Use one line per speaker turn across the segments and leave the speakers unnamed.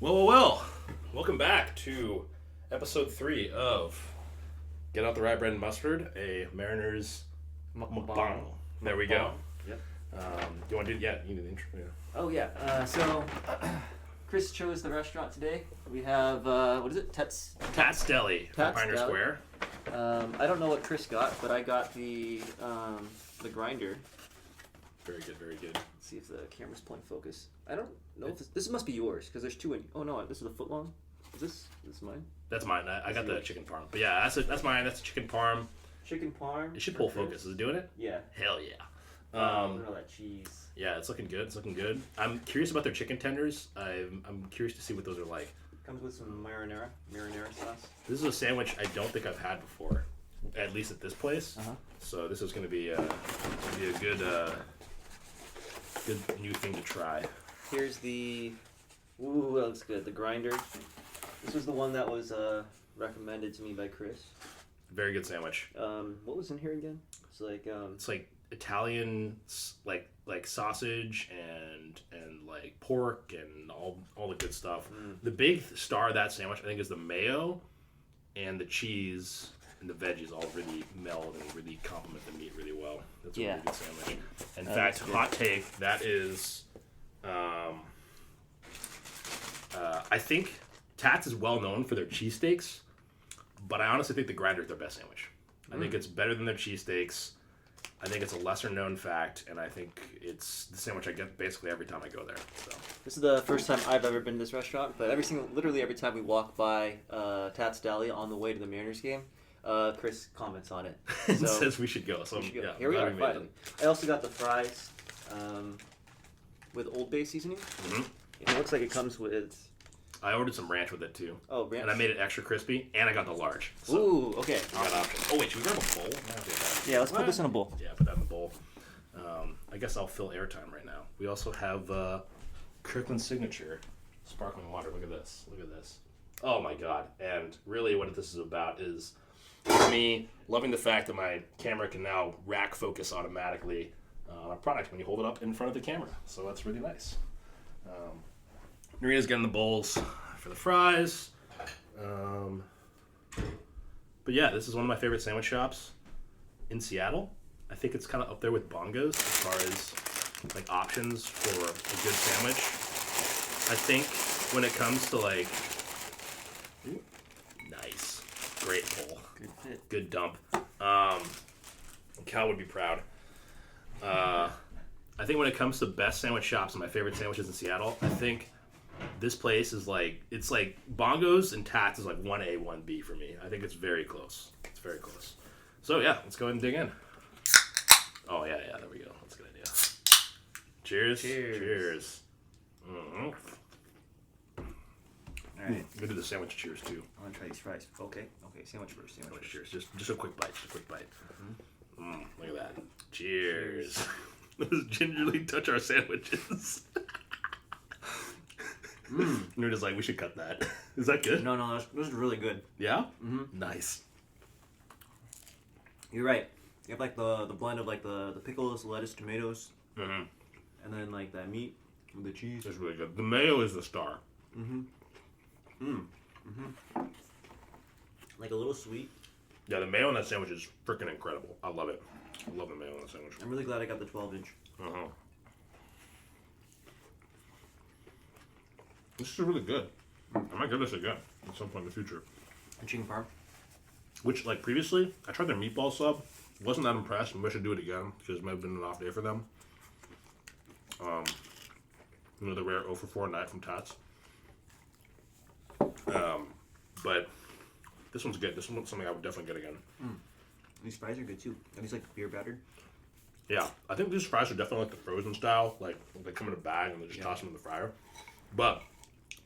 Well. Welcome back to episode 3 of Get Out the Rye Bread and Mustard, a Mariners Mukbang. There we go.
Yep.
You want to do you need the intro? Yeah.
Oh, yeah. So, Chris chose the restaurant today. We have, what is it?
Tats Deli from
Tats
Pioneer
Deli.
Square.
I don't know what Chris got, but I got the grinder.
Very good.
Let's see if the camera's pulling focus. I don't know if this must be yours, because there's two in... Oh, no, this is a foot long. Is this mine?
That's mine. I got the chicken parm. But yeah, that's mine. That's chicken parm.
Chicken parm.
It should pull focus. Is it doing it?
Yeah.
Hell yeah.
Look at all that cheese.
Yeah, it's looking good. I'm curious about their chicken tenders. I'm curious to see what those are like.
Comes with some marinara sauce.
This is a sandwich I don't think I've had before, at least at this place. So this is going to be a good new thing to try.
Here's the... Ooh, that looks good. The grinder. This was the one that was recommended to me by Chris.
Very good sandwich.
What was in here again?
It's like Italian like sausage and like pork and all the good stuff. The big star of that sandwich I think is the mayo and the cheese and the veggies all really meld and really complement the meat really well. That's a really good sandwich. In fact, hot take, that is I think Tats is well known for their cheesesteaks, but I honestly think the grinder is their best sandwich. I think it's better than their cheesesteaks. I think it's a lesser known fact, and I think it's the sandwich I get basically every time I go there. So
this is the first time I've ever been to this restaurant, but literally every time we walk by Tats Deli on the way to the Mariners game, Chris comments on it.
And says we should go. So yeah,
here we are finally. I also got the fries with Old Bay seasoning. It looks like it comes with...
I ordered some ranch with it too.
Oh, ranch.
And I made it extra crispy, and I got the large. So
ooh, okay.
I got options. Oh wait, should we grab a bowl?
Yeah, let's put this in a bowl.
Yeah, put that in the bowl. I guess I'll fill airtime right now. We also have Kirkland Signature sparkling water. Look at this. Oh my god. And really what this is about is me loving the fact that my camera can now rack focus automatically on a product when you hold it up in front of the camera. So that's really nice. Narita's getting the bowls for the fries. But yeah, this is one of my favorite sandwich shops in Seattle. I think it's kind of up there with Bongos as far as like options for a good sandwich. I think when it comes to like, nice, great pull,
good fit,
good dump. Cal would be proud. I think when it comes to best sandwich shops and my favorite sandwiches in Seattle, I think this place is like, it's like Bongos and Tats is like 1A, 1B for me. I think it's very close. So yeah, let's go ahead and dig in. Oh yeah, there we go. That's a good idea. Cheers. Mm-hmm.
All right.
We'll do the sandwich cheers too.
I want to try these fries. Okay, sandwich first.
Cheers. Just a quick bite. Look at that. Cheers. Let's gingerly touch our sandwiches. Narita's like, we should cut that. Is that good?
No, this is really good.
Yeah? Mm-hmm. Nice.
You're right. You have like the blend of like the pickles, lettuce, tomatoes, and then like that meat with the cheese.
It's really good. The mayo is the star.
Like a little sweet.
Yeah, the mayo on that sandwich is freaking incredible. I love it. I love the mayo on that sandwich.
I'm really glad I got the 12-inch.
This is really good. I might give this again at some point in the future.
And chicken parm. Which,
like previously, I tried their meatball sub. Wasn't that impressed. Maybe I should do it again because it might have been an off day for them. The rare 0 for 4 night from Tats. But this one's good. This one's something I would definitely get again.
These fries are good too. Are these like beer battered?
Yeah, I think these fries are definitely like the frozen style. Like they come in a bag and they just toss them in the fryer. But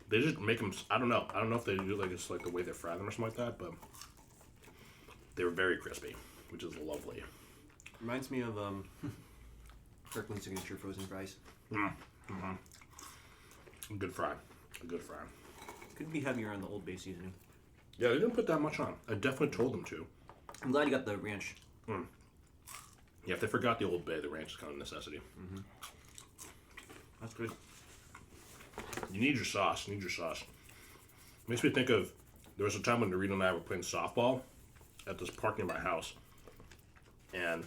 they just make them. I don't know if they do like it's like the way they fry them or something like that. But they were very crispy, which is lovely.
Reminds me of Kirkland Signature frozen fries.
A good fry.
Could be heavier on the Old Bay seasoning.
Yeah, they didn't put that much on. I definitely told them to.
I'm glad you got the ranch.
Yeah, if they forgot the Old Bay, the ranch is kind of a necessity.
That's good.
You need your sauce. Makes me think of, there was a time when Narita and I were playing softball at this park near my house. And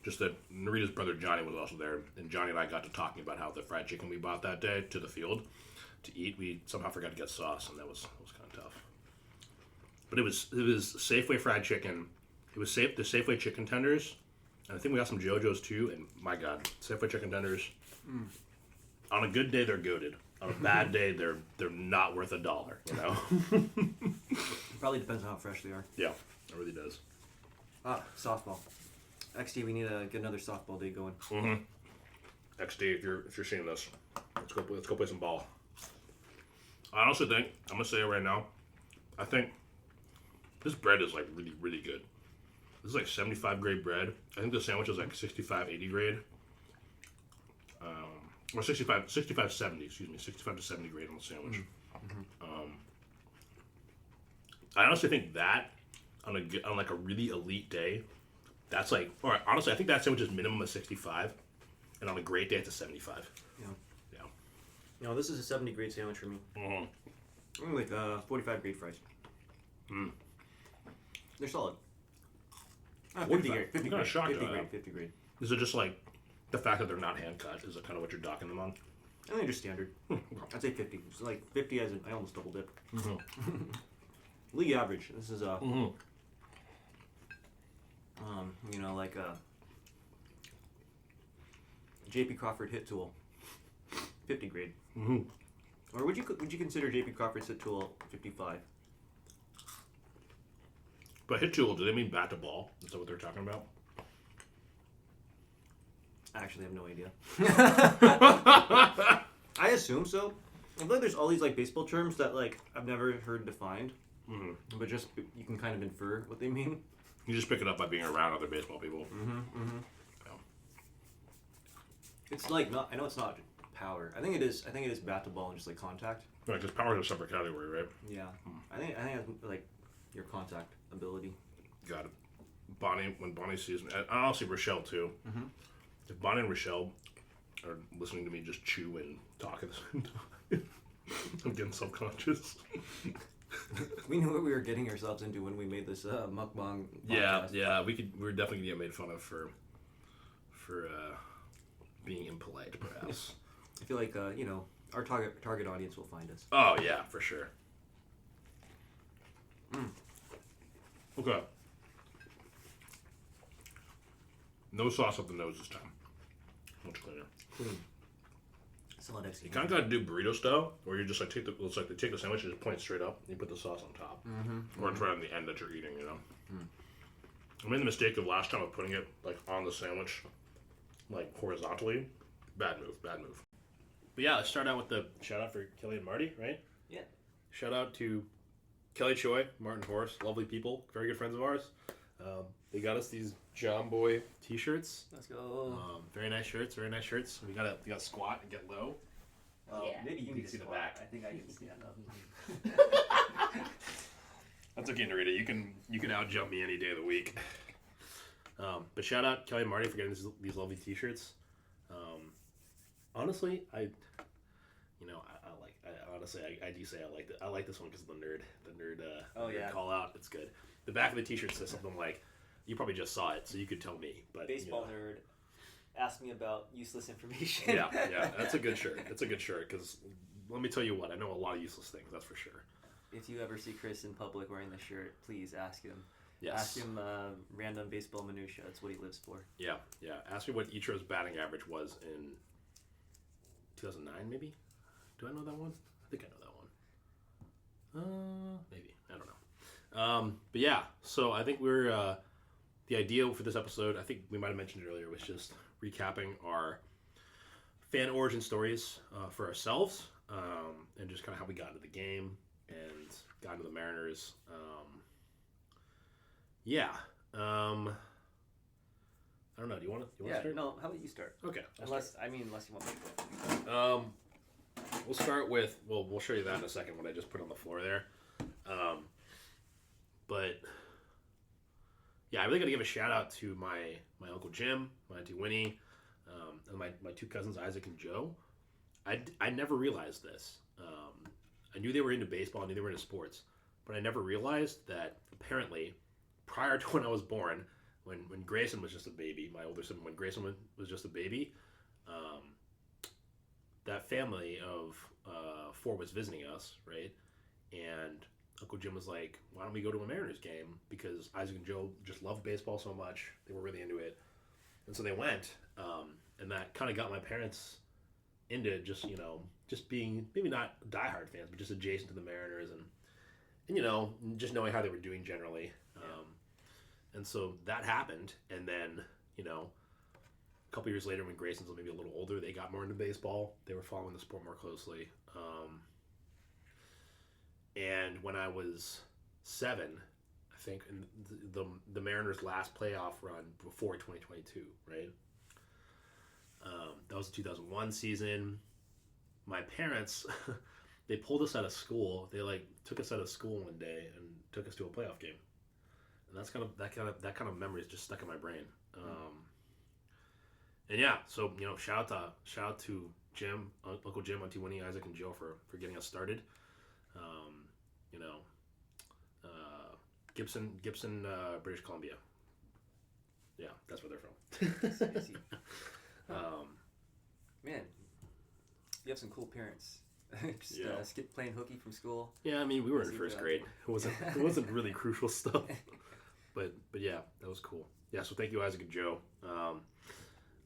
just that Narita's brother Johnny was also there. And Johnny and I got to talking about how the fried chicken we bought that day to the field to eat, we somehow forgot to get sauce, and that was kind of tough. But it was Safeway fried chicken. It was the Safeway chicken tenders. And I think we got some JoJo's too. And my God, Safeway chicken tenders. On a good day, they're goated. On a bad day, they're not worth $1. You know.
It probably depends on how fresh they are.
Yeah, it really does.
Softball. XD, we need to get another softball day going.
XD, if you're seeing this, let's go play some ball. I honestly think, I'm gonna say it right now, I think this bread is like really, really good. This is like 75 grade bread. I think the sandwich is like 65, 80 grade. Or 65, 70, excuse me, 65 to 70 grade on the sandwich. I honestly think that on like a really elite day, that's like, or honestly, I think that sandwich is minimum of 65, and on a great day, it's a 75.
Yeah.
Yeah.
No, this is a 70 grade sandwich for me. I'm like 45 grade fries. They're solid. 50 grade. 50 grade. 50 grade.
Is it just like the fact that they're not hand cut? Is it kind of what you're docking them on?
I think they're just standard. I'd say 50. It's like 50 as I almost double dip. League average. This is you know, like a JP Crawford hit tool, 50 grade. Or would you consider JP Crawford's hit tool 55?
But hit tool, do they mean bat to ball? Is that what they're talking about?
I actually have no idea. I assume so. I feel like there's all these like baseball terms that like I've never heard defined, but just you can kind of infer what they mean.
You just pick it up by being around other baseball people. Yeah.
It's like not. I know it's not power. I think it is bat to ball and just like contact.
Right, because power is a separate category, right?
Yeah. I think it's like your contact ability.
Got it. When Bonnie sees me, and honestly Rochelle too. If Bonnie and Rochelle are listening to me just chew and talk at the same time, I'm getting self-conscious.
We knew what we were getting ourselves into when we made this mukbang podcast.
Yeah, we were definitely gonna get made fun of for being impolite, perhaps.
I feel like you know, our target audience will find us.
Oh yeah, for sure. Okay. No sauce up the nose this time. Much cleaner.
Clean. Solid execution.
You kind of got to do burrito style, where you just like take the sandwich and just point it straight up, and you put the sauce on top, or it's right on the end that you're eating. You know. I made the mistake of last time of putting it like on the sandwich, like horizontally. Bad move. But yeah, let's start out with the shout out for Kelly and Marty, right?
Yeah.
Shout out to Kelly Choi, Martin Horace, lovely people, very good friends of ours. They got us these John Boy t-shirts.
Let's go.
Very nice shirts. We got squat and get low.
Yeah. Maybe you
can see the back.
I think I can stand up.
That's okay, Narita. You can out jump me any day of the week. But shout out Kelly and Marty for getting these lovely t-shirts. Honestly, I do say I like it. I like this one because of the nerd call out. It's good. The back of the t-shirt says something like, you probably just saw it, so you could tell me. But
baseball nerd, ask me about useless information.
Yeah, that's a good shirt. It's a good shirt because let me tell you what, I know a lot of useless things. That's for sure.
If you ever see Chris in public wearing this shirt, please ask him.
Yes.
Ask him random baseball minutia. That's what he lives for.
Yeah. Ask me what Ichiro's batting average was in 2009, maybe. Do I know that one? I think I know that one. Maybe. I don't know. But yeah, so I think we're the idea for this episode, I think we might have mentioned it earlier, was just recapping our fan origin stories for ourselves, and just kind of how we got into the game and got into the Mariners. I don't know. Do you want to start?
No. How about you start?
Okay.
Unless you want me to.
We'll start with. Well, we'll show you that in a second. What I just put on the floor there. But yeah, I really got to give a shout out to my Uncle Jim, my Auntie Winnie, and my two cousins Isaac and Joe. I never realized this. I knew they were into baseball. I knew they were into sports, but I never realized that apparently, prior to when I was born, when Grayson was just a baby, my older son, when Grayson was just a baby, that family of 4 was visiting us, right? And Uncle Jim was like, "Why don't we go to a Mariners game?" Because Isaac and Joe just loved baseball so much; they were really into it, and so they went. And that kind of got my parents into just being maybe not diehard fans, but just adjacent to the Mariners and just knowing how they were doing generally. And so that happened, and then a couple years later, when Grayson's maybe a little older, they got more into baseball. They were following the sport more closely. And when I was 7, I think, in the Mariners' last playoff run before 2022, right? That was the 2001 season. My parents, they pulled us out of school. They took us out of school one day and took us to a playoff game. And that kind of memory is just stuck in my brain. And yeah, so shout out to Jim, Uncle Jim, Auntie Winnie, Isaac, and Joe for getting us started. Gibson, British Columbia. Yeah, that's where they're from.
Man, you have some cool parents. Just skip playing hooky from school.
Yeah, I mean, we were in first grade. It wasn't really crucial stuff, but yeah, that was cool. Yeah, so thank you, Isaac and Joe.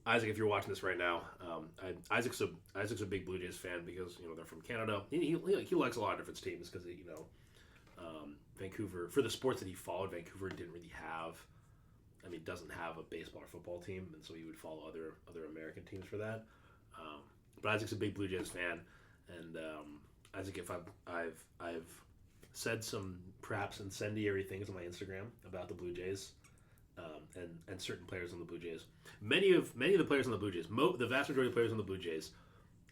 Isaac, if you're watching this right now, Isaac's a big Blue Jays fan because they're from Canada. He likes a lot of different teams because Vancouver, for the sports that he followed, Vancouver didn't really have. I mean, doesn't have a baseball or football team, and so he would follow other American teams for that. But Isaac's a big Blue Jays fan, and Isaac, if I've said some perhaps incendiary things on my Instagram about the Blue Jays, and certain players on the Blue Jays. Many of the players on the Blue Jays, the vast majority of players on the Blue Jays,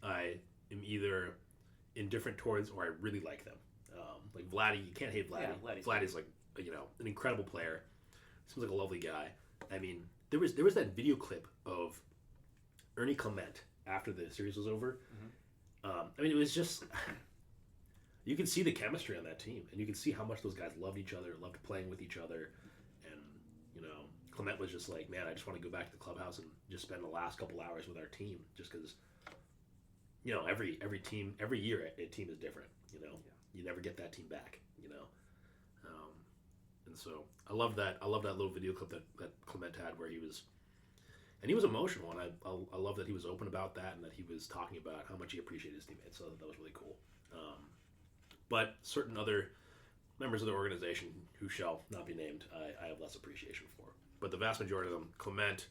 I am either indifferent towards or I really like them. Like Vladdy, you can't hate Vladdy.
Yeah,
Vladdy's like an incredible player. Seems like a lovely guy. I mean, there was that video clip of Ernie Clement after the series was over. Mm-hmm. I mean, it was just you could see the chemistry on that team, and you could see how much those guys loved each other, loved playing with each other, and Clement was just like, man, I just want to go back to the clubhouse and just spend the last couple hours with our team, just because every year a team is different. You never get that team back. And so I love that little video clip that Clement had where he was emotional, and I love that he was open about that and that he was talking about how much he appreciated his teammates. So that was really cool. But certain other members of the organization who shall not be named, I have less appreciation for. But the vast majority of them, Clement,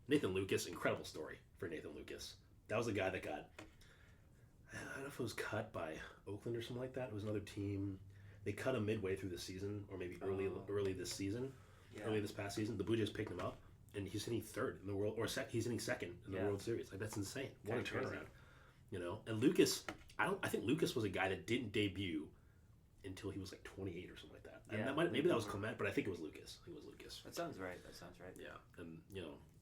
Nathan Lucas, incredible story for Nathan Lucas. That was the guy that got, I don't know if it was cut by Oakland or something like that. It was another team. They cut him midway through the season, or maybe early this season, early this past season. The Blue Jays picked him up, and he's hitting third in the world, or he's hitting second in the World Series. Like, that's insane. What a turnaround, And Lucas, I think Lucas was a guy that didn't debut until he was like 28 or something like that. Yeah, and maybe that was Clement, but I think it was Lucas.
That sounds right.
Yeah, and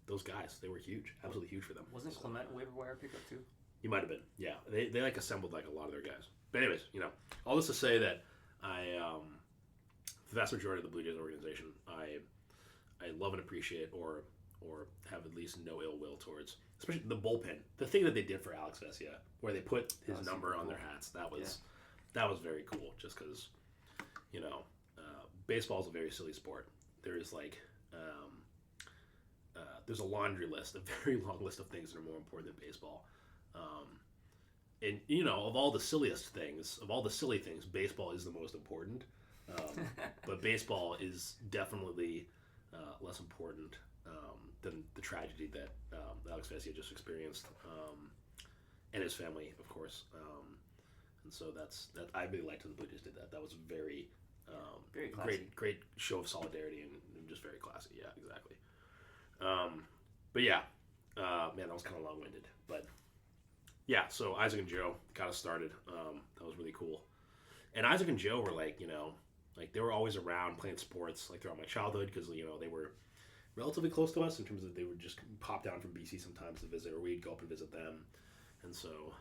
those guys, they were huge, absolutely huge for them.
Wasn't Clement a waiver wire pickup too?
He might have been. Yeah, they assembled like a lot of their guys. But anyways, all this to say that the vast majority of the Blue Jays organization, I love and appreciate, or have at least no ill will towards, especially the bullpen. The thing that they did for Alex Vesia, where they put his number on their hats, that was very cool. Just because, baseball is a very silly sport. There is there's a laundry list, a very long list of things that are more important than baseball. And of all the silly things, baseball is the most important. But baseball is definitely less important than the tragedy that Alex Vesia just experienced, and his family, of course. And so that I really liked when the Blue Jays did that. That was very great show of solidarity and just very classy. Yeah, exactly. But yeah, man, that was kind of long-winded, but. Yeah, so Isaac and Joe got us started. That was really cool. And Isaac and Joe were they were always around playing sports throughout my childhood because they were relatively close to us in terms of they would just pop down from BC sometimes to visit, or we'd go up and visit them. And so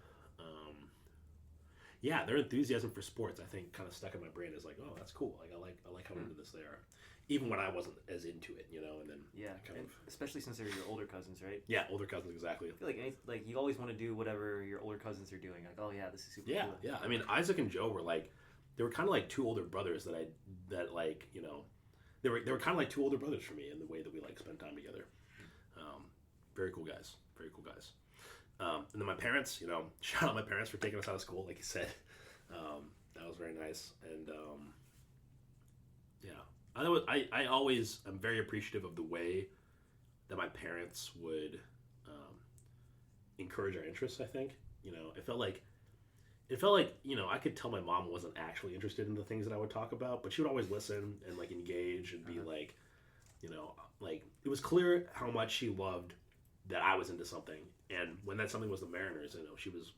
yeah, their enthusiasm for sports, I think, kind of stuck in my brain as like, oh, that's cool. Like I like how into this they are, even when I wasn't as into it, And then
especially since they're your older cousins, right?
Yeah, older cousins, exactly.
I feel like you always want to do whatever your older cousins are doing. Like, oh yeah, this is super cool.
Yeah. I mean, Isaac and Joe were like, they were kind of like two older brothers that they were kind of like two older brothers for me in the way that we like spend time together. Very cool guys. Very cool guys. And then my parents, shout out my parents for taking us out of school, like you said. That was very nice. And I always am very appreciative of the way that my parents would encourage our interests. I think it felt like I could tell my mom wasn't actually interested in the things that I would talk about, but she would always listen and like engage and be like, like it was clear how much she loved that I was into something, and when that something was the Mariners, she was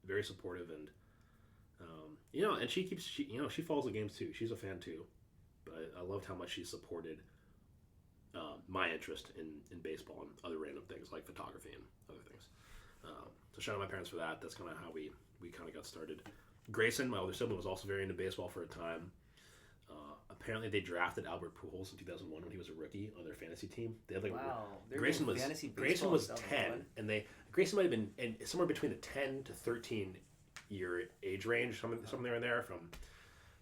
very supportive and and she follows the games too. She's a fan too, but I loved how much she supported my interest in baseball and other random things like photography and other things. So shout out my parents for that. That's kind of how we kind of got started. Grayson, my older sibling, was also very into baseball for a time. Apparently, they drafted Albert Pujols in 2001 when he was a rookie on their fantasy team. They had Grayson was 10, and Grayson might have been somewhere between the 10 to 13 year age range, something there and there from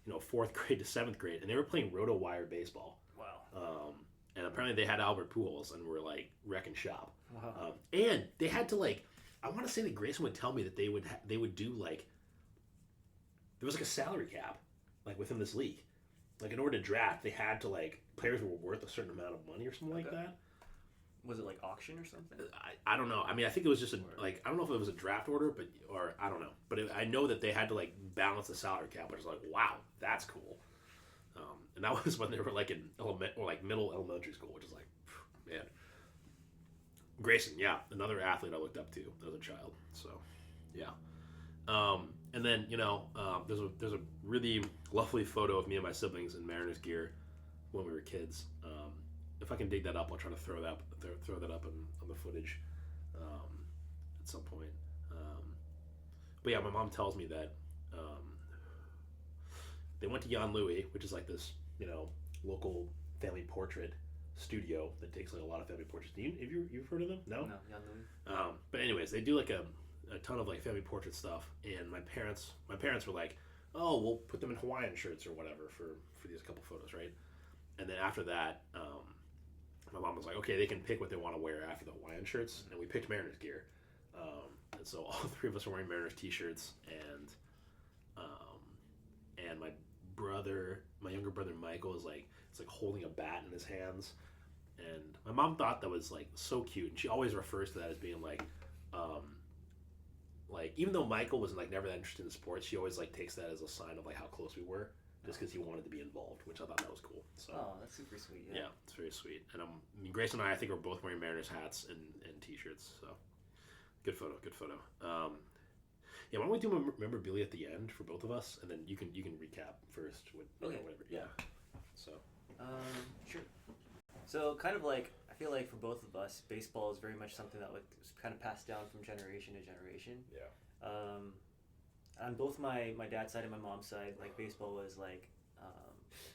4th grade to 7th grade, and they were playing roto-wire baseball.
Wow.
And apparently they had Albert Pujols and were like wrecking shop.
Wow.
And they had to I want to say that Grayson would tell me that they would do there was like a salary cap within this league. In order to draft, they had to players were worth a certain amount of money or something like that.
Was it auction or something?
I don't know. I mean, I think it was just I don't know if it was a draft order, or I don't know. But I know that they had to balance the salary cap, which is wow, that's cool. And that was when they were in middle elementary school, which is man. Grayson, yeah, another athlete I looked up to as a child. So, yeah. And then there's a really lovely photo of me and my siblings in Mariners gear when we were kids. If I can dig that up, I'll try to throw that up on the footage at some point. But yeah, my mom tells me that they went to Jan Louis, which is this local family portrait studio that takes a lot of family portraits. You've heard of them? No,
Jan Louis.
But anyways, they do a ton of family portrait stuff, and my parents were like, oh, we'll put them in Hawaiian shirts or whatever for these couple photos, right? And then after that, my mom was like, okay, they can pick what they want to wear after the Hawaiian shirts, and we picked Mariners gear. And so all three of us were wearing Mariners t-shirts, and my younger brother Michael is it's holding a bat in his hands, and my mom thought that was so cute, and she always refers to that as being even though Michael was never that interested in sports, she always takes that as a sign of how close we were, just because he wanted to be involved, which I thought that was cool. So
that's super sweet.
Yeah, it's very sweet. And Grace and I think we're both wearing Mariners hats and t-shirts. So good photo. Yeah, why don't we do memorabilia at the end for both of us, and then you can recap first. Whatever. Yeah. So.
Sure. So kind of I feel for both of us, baseball is very much something that was kind of passed down from generation to generation.
Yeah.
On both my dad's side and my mom's side, baseball was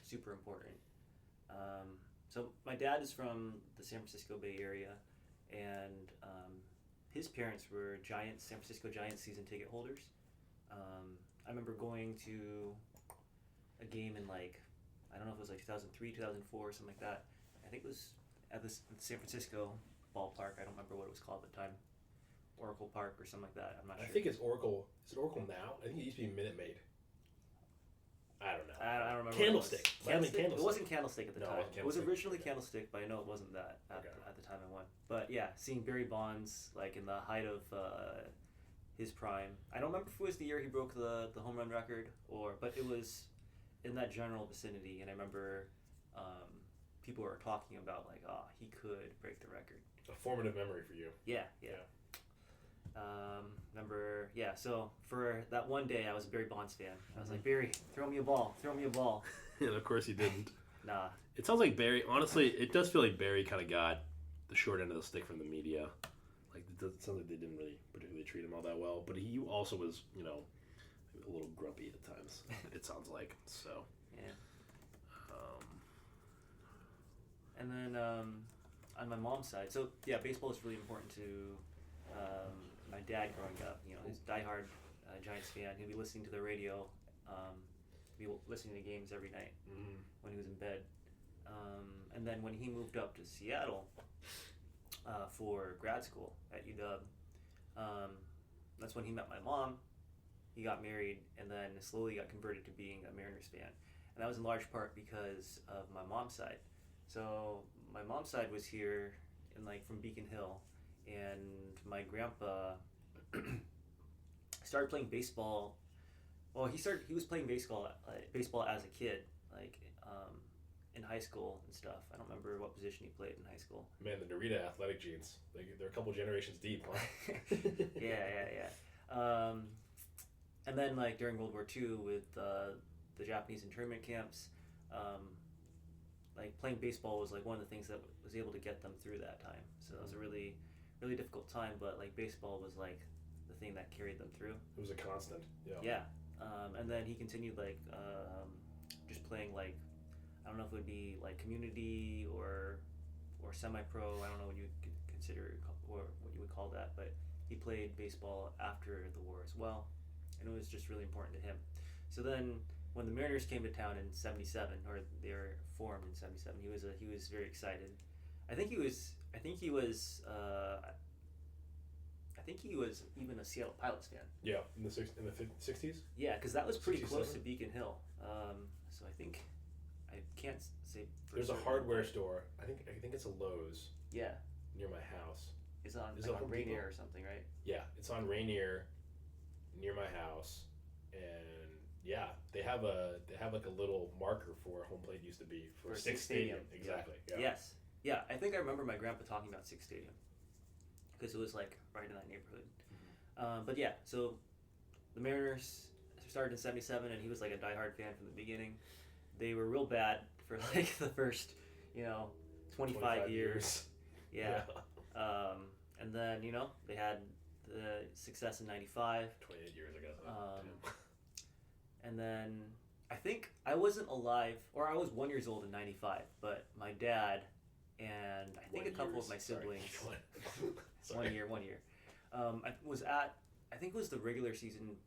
super important. So my dad is from the San Francisco Bay Area, and his parents were San Francisco Giants season ticket holders. I remember going to a game in I don't know if it was 2003, 2004, something like that. I think it was at the San Francisco ballpark. I don't remember what it was called at the time. Oracle Park or something like that. I'm not sure.
I think it's Oracle. Is it Oracle now? I think it used to be Minute Maid. I don't know.
I don't remember.
Candlestick.
Candlestick? It wasn't Candlestick at the time.
It
was originally Candlestick, but I know it wasn't that at the time I went. But yeah, seeing Barry Bonds in the height of his prime. I don't remember if it was the year he broke the home run record, but it was in that general vicinity. And I remember people were talking about he could break the record.
A formative memory for you.
Yeah. So for that one day, I was a Barry Bonds fan. I was like, Barry, throw me a ball.
And of course he didn't.
Nah.
It sounds like Barry, honestly, it does feel like Barry kind of got the short end of the stick from the media. it sounds like they didn't really particularly treat him all that well. But he also was, a little grumpy at times. It sounds like so.
Yeah. And then on my mom's side, so yeah, baseball is really important to my dad growing up. He's a diehard Giants fan. He'd be listening to the radio, be listening to games every night when he was in bed. And then when he moved up to Seattle for grad school at UW, that's when he met my mom. He got married and then slowly got converted to being a Mariners fan. And that was in large part because of my mom's side. So my mom's side was here from Beacon Hill, and my grandpa started playing baseball. Well, he was playing baseball as a kid, in high school and stuff. I don't remember what position he played in high school.
Man, the Narita athletic genes, they're a couple generations deep, huh?
Yeah. And then during World War II with the Japanese internment camps, playing baseball was one of the things that was able to get them through that time. So it was a really, really difficult time, but baseball was the thing that carried them through.
It was a constant. Yeah.
Yeah. And then he continued just playing I don't know if it would be community or semi-pro. I don't know what you could consider or what you would call that, but he played baseball after the war as well, and it was just really important to him. So then when the Mariners came to town in '77, or they were formed in '77, he was very excited. I think he was even a Seattle Pilots fan.
Yeah, in the 60s.
Yeah, because that was pretty
67?
close to Beacon Hill. So I can't say.
There's a hardware store. I think it's a Lowe's.
Yeah.
Near my house.
It's on
Is it
on Rainier or something, right?
Yeah, it's on Rainier, near my house, and yeah, they have a little marker for where home plate used to be for Six Stadium. Exactly. Yeah.
Yes. Yeah, I think I remember my grandpa talking about Six Stadium because it was right in that neighborhood. Mm-hmm. But yeah, so the Mariners started in '77, and he was a diehard fan from the beginning. They were real bad for the first 25 years. Yeah. And then they had the success in '95.
28 years ago.
And then I think I wasn't alive, or I was 1 year old in '95, but my dad and I think a couple of my siblings. 1 year. I think it was the regular season,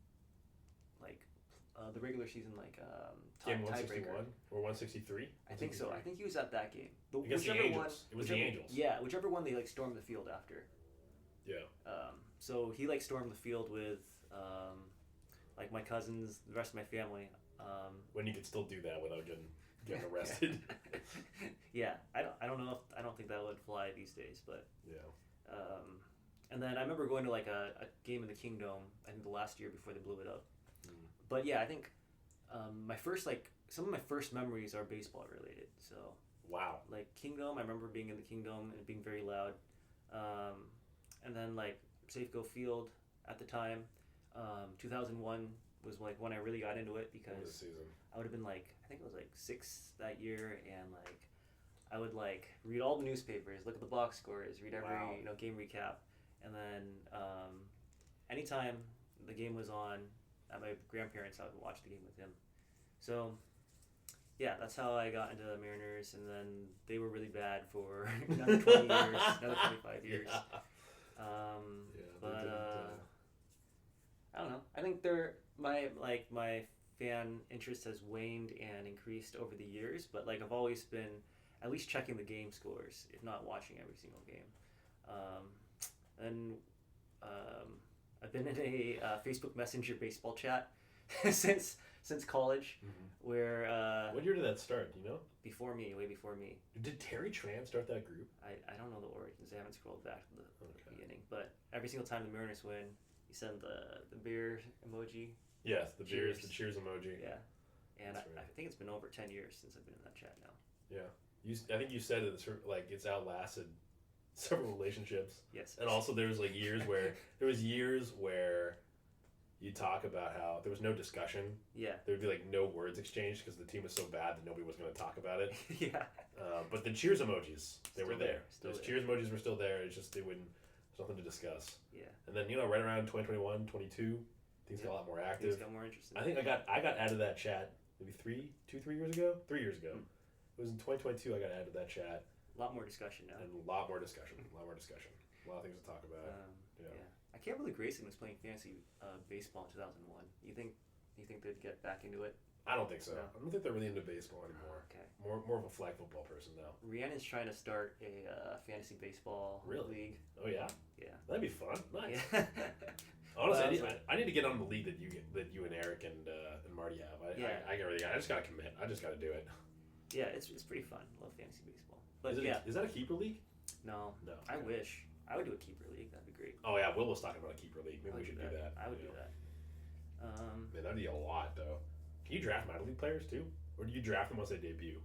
game 161 or 163.
I think so. I think he was at that game.
Against the Angels. It was the Angels.
Yeah, whichever one they stormed the field after.
Yeah.
So he stormed the field with my cousins, the rest of my family.
When you could still do that without getting arrested.
Yeah, I don't think that would fly these days, but
yeah.
And then I remember going to a game in the Kingdome. I think the last year before they blew it up. But yeah, I think my first some of my first memories are baseball related. So
wow,
Kingdome. I remember being in the Kingdome and being very loud. And then Safeco Field at the time. 2001 was when I really got into it because I would have been I think it was 6 that year, and I would read all the newspapers, look at the box scores, read every game recap, and then anytime the game was on at my grandparents, I would watch the game with him. So yeah, that's how I got into the Mariners, and then they were really bad for another 20 years, another 25 years.
Yeah.
I don't know. I think my fan interest has waned and increased over the years, but I've always been at least checking the game scores, if not watching every single game. I've been in a Facebook Messenger baseball chat since college, where
what year did that start? Do you know?
Way before me.
Did Terry Tran start that group?
I don't know the origins. I haven't scrolled back to the beginning, but every single time the Mariners win, you send the beer emoji.
Yes, the cheers emoji.
Yeah, and I think it's been over 10 years since I've been in that chat now.
Yeah, I think you said it it's outlasted several relationships.
Yes.
And also there was years where you talk about how there was no discussion.
Yeah.
There would be no words exchanged because the team was so bad that nobody was going to talk about it.
Yeah.
But the cheers emojis, they were there.
Those
cheers emojis were still there. It's just they wouldn't something to discuss.
Yeah.
And then right around 2021, 22, things got a lot more active.
Things got more interesting.
I think I got added to that chat maybe 3 years ago. 3 years ago. It was in 2022 I got added to that chat.
A lot more discussion now.
And a lot more discussion. A lot of things to talk about.
Yeah. I can't believe Grayson was playing fantasy baseball in 2001. You think they'd get back into it?
I don't think so.
No.
I don't think they're really into baseball anymore.
Okay.
More of a flag football person now.
Rhiannon's trying to start a fantasy baseball league.
Oh yeah.
Yeah.
That'd be fun. Nice.
Yeah.
Honestly, I need to get on the league that you and Eric and Marty have. I just gotta commit. I just gotta do it.
Yeah, it's pretty fun. Love fantasy baseball. But
is that a keeper league?
No. I wish. I would do a keeper league. That'd be great.
Oh yeah, Will was talking about a keeper league. Maybe we should do that.
I would do that.
Man, that'd be a lot though. Can you draft minor league players too, or do you draft them once they debut?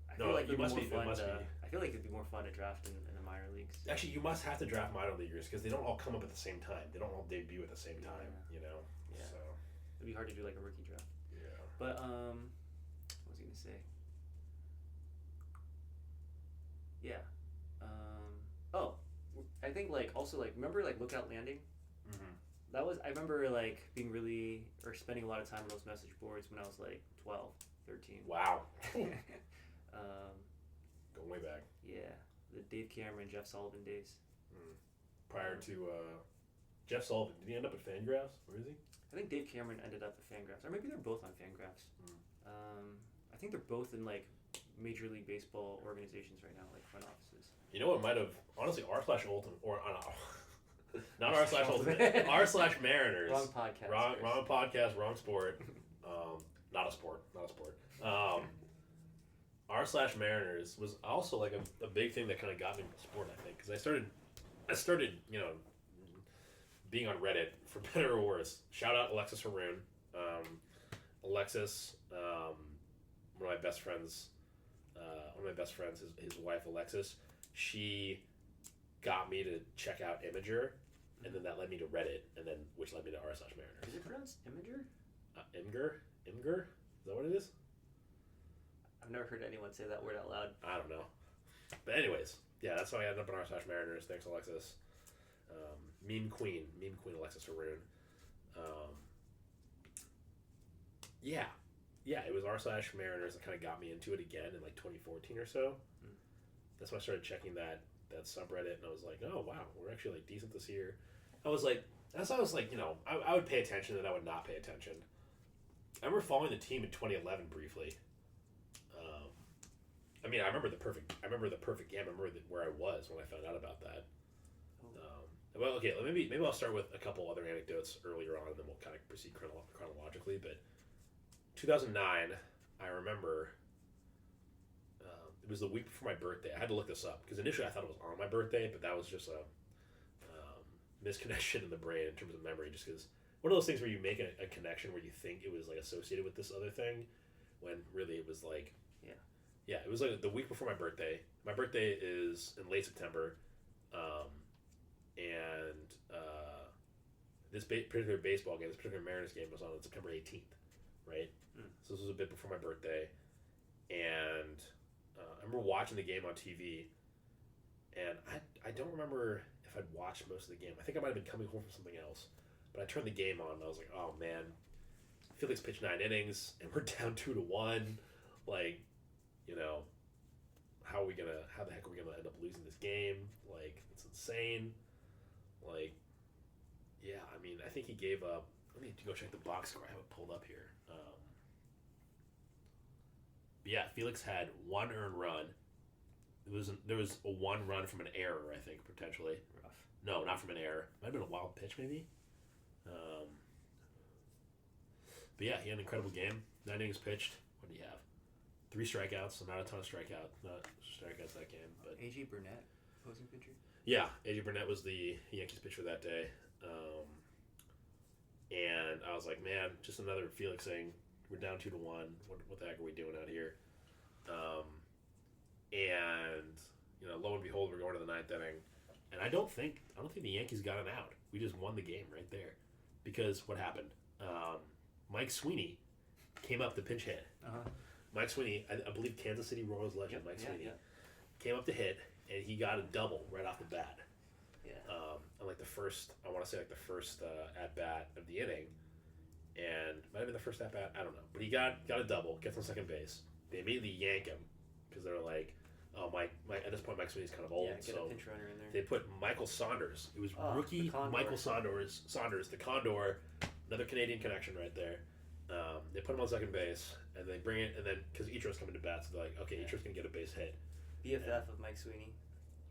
I feel like
it must be.
I feel like it'd be more fun to draft in the minor leagues.
Actually, you must have to draft minor leaguers because they don't all come up at the same time. They don't all debut at the same time.
Yeah.
So
it'd be hard to do like a rookie draft.
Yeah.
But what was I gonna say? Yeah. I think also remember Lookout Landing?
Mm-hmm.
That was I remember being really spending a lot of time on those message boards when I was 12, 13.
Wow. Going way back.
Yeah, the Dave Cameron, Jeff Sullivan days.
Prior to Jeff Sullivan, did he end up at Fangraphs? Where is he?
I think Dave Cameron ended up at Fangraphs, or maybe they're both on Fangraphs. I think they're both in Major League Baseball organizations right now, front offices.
You know what might have honestly r/ultimate or not r/ultimate r/Mariners.
Wrong podcast.
Wrong podcast. Wrong sport. Not a sport. r/Mariners was also a big thing that kind of got me into sport. I think because I started being on Reddit for better or worse. Shout out Alexis Haroon. Alexis, one of my best friends. His wife Alexis, she got me to check out Imager, and then that led me to Reddit, and then which led me to r/Mariners.
Is it pronounced Imager?
Imgur? Is that what it is?
I've never heard anyone say that word out loud.
I don't know. But anyways, yeah, that's how I ended up in r/Mariners. Thanks, Alexis. Meme Queen Alexis Haroon. Yeah, it was r/Mariners that kind of got me into it again in 2014 or so. That's when I started checking that subreddit, and I was like, oh wow, we're actually decent this year. I was like, I would pay attention and I would not pay attention. I remember following the team in 2011 briefly. I remember the perfect game. I remember where I was when I found out about that. Well, okay, maybe I'll start with a couple other anecdotes earlier on, and then we'll kind of proceed chronologically. But 2009, I remember it was the week before my birthday. I had to look this up because initially I thought it was on my birthday, but that was just a misconnection in the brain in terms of memory. Just because one of those things where you make a connection where you think it was associated with this other thing, when really it was it was the week before my birthday. My birthday is in late September, and this particular baseball game, this particular Mariners game, was on September 18th, right? So this was a bit before my birthday, and I remember watching the game on TV, and I don't remember if I'd watched most of the game. I think I might have been coming home from something else, but I turned the game on, and I was like, oh man, Felix pitched 9 innings, and we're down 2-1, how the heck are we gonna end up losing this game? It's insane. I think he gave up. Let me go check the box score. I have it pulled up here. But yeah, Felix had 1 earned run. There was a 1 run from an error, I think, potentially.
Rough.
No, not from an error. Might have been a wild pitch, maybe. But yeah, he had an incredible game. 9 innings pitched. What did he have? 3 strikeouts, so not a ton of strikeouts that game. But
A.J. Burnett, opposing pitcher?
Yeah, A.J. Burnett was the Yankees pitcher that day. And I was like, man, just another Felix saying, we're down 2-1. What the heck are we doing out here? And lo and behold, we're going to the 9th inning. And I don't think the Yankees got an out. We just won the game right there. Because what happened? Mike Sweeney came up to pinch hit.
Uh-huh.
Mike Sweeney, I believe Kansas City Royals legend Mike Sweeney,
yeah.
came up to hit, and he got a double right off the bat.
Yeah.
on like the first, I want to say like the first at bat of the inning, and might have been the first at bat, I don't know, but he got a double, gets on second base. They immediately yank him because they're like, oh, Mike at this point Mike Sweeney's kind of old,
get
so
a pinch runner in there.
they put Michael Saunders. It was rookie Michael Saunders, the Condor, another Canadian connection right there. They put him on second base, and they bring it, and then because Ichiro's coming to bat, so they're like, okay, Ichiro's gonna get a base hit.
BFF of Mike Sweeney.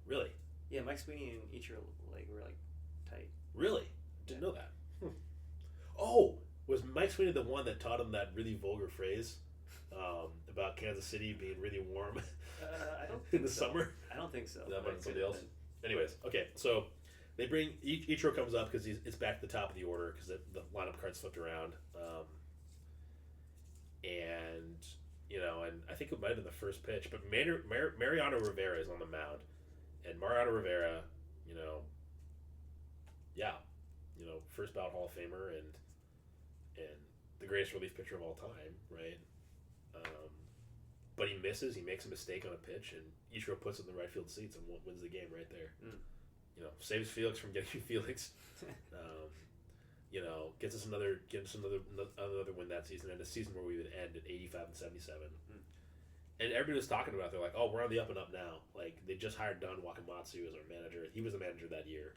Really?
Yeah, Mike Sweeney and Ichiro were tight.
Really? Didn't know that. Oh, was Mike Sweeney the one that taught him that really vulgar phrase about Kansas City being really warm
I don't
in the summer?
I don't think so.
That might be somebody else. Anyways, okay, so they bring Ichiro comes up because it's back to the top of the order because the lineup cards flipped around, and and I think it might have been the first pitch, but Mariano Rivera is on the mound, and Mariano Rivera, first ballot Hall of Famer and the greatest relief pitcher of all time, right? But he misses. He makes a mistake on a pitch, and Ichiro puts it in the right field seats and wins the game right there. Saves Felix from getting Felix. Gets us another win that season, and a season where we would end at 85 and 77. And everybody was talking about, they're like, oh, we're on the up and up now. Like, they just hired Don Wakamatsu as our manager. He was the manager that year.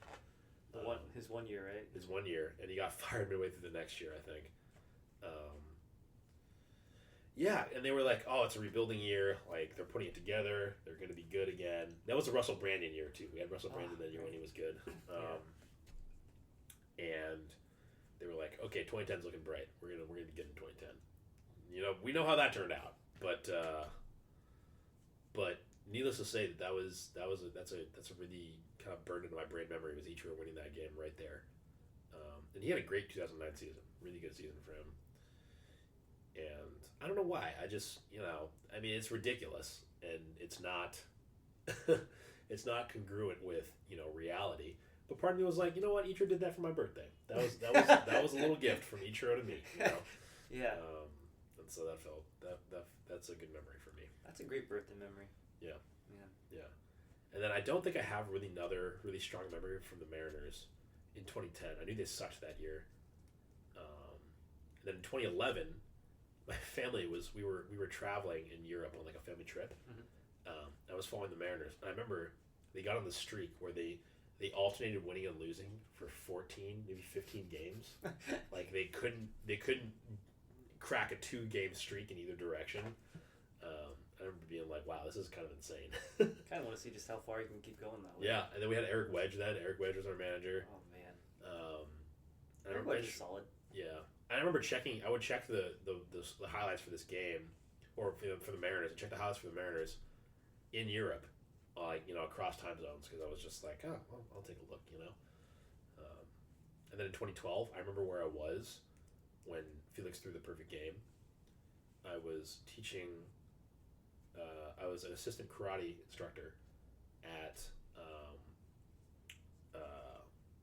His 1 year, right?
His 1 year, and he got fired midway through the next year, I think. Yeah, and they were like, oh, it's a rebuilding year. Like, they're putting it together. They're going to be good again. That was the Russell Brandon year, too. We had Russell Brandon that year when he was good. And they were like, okay, 2010's looking bright. We're gonna get in 2010. We know how that turned out, but needless to say that's a really kind of burned into my brain memory was Ichiro winning that game right there. And he had a great 2009 season, really good season for him. And I don't know why. I just it's ridiculous, and it's not it's not congruent with reality. But part of me was like, you know what? Ichiro did that for my birthday. That was a little gift from Ichiro to me.
Yeah.
And so that's a good memory for me.
That's a great birthday memory.
Yeah. And then I don't think I have another really strong memory from the Mariners in 2010. I knew they sucked that year. And then in 2011, my family we were traveling in Europe on like a family trip. I was following the Mariners. And I remember they got on the streak where they alternated winning and losing for 14, maybe 15 games. Like they couldn't crack a 2-game streak in either direction. I remember being like, wow, this is kind of insane.
Kind of want to see just how far you can keep going that way.
Yeah, and then we had Eric Wedge then. Eric Wedge was our manager.
Oh, man.
Eric
Wedge is solid.
Yeah. I remember I would check the highlights for this game, or for the Mariners, and check the highlights for the Mariners in Europe, across time zones, because I was just like, oh, well, I'll take a look, And then in 2012, I remember where I was when Felix threw the perfect game. I was teaching. I was an assistant karate instructor at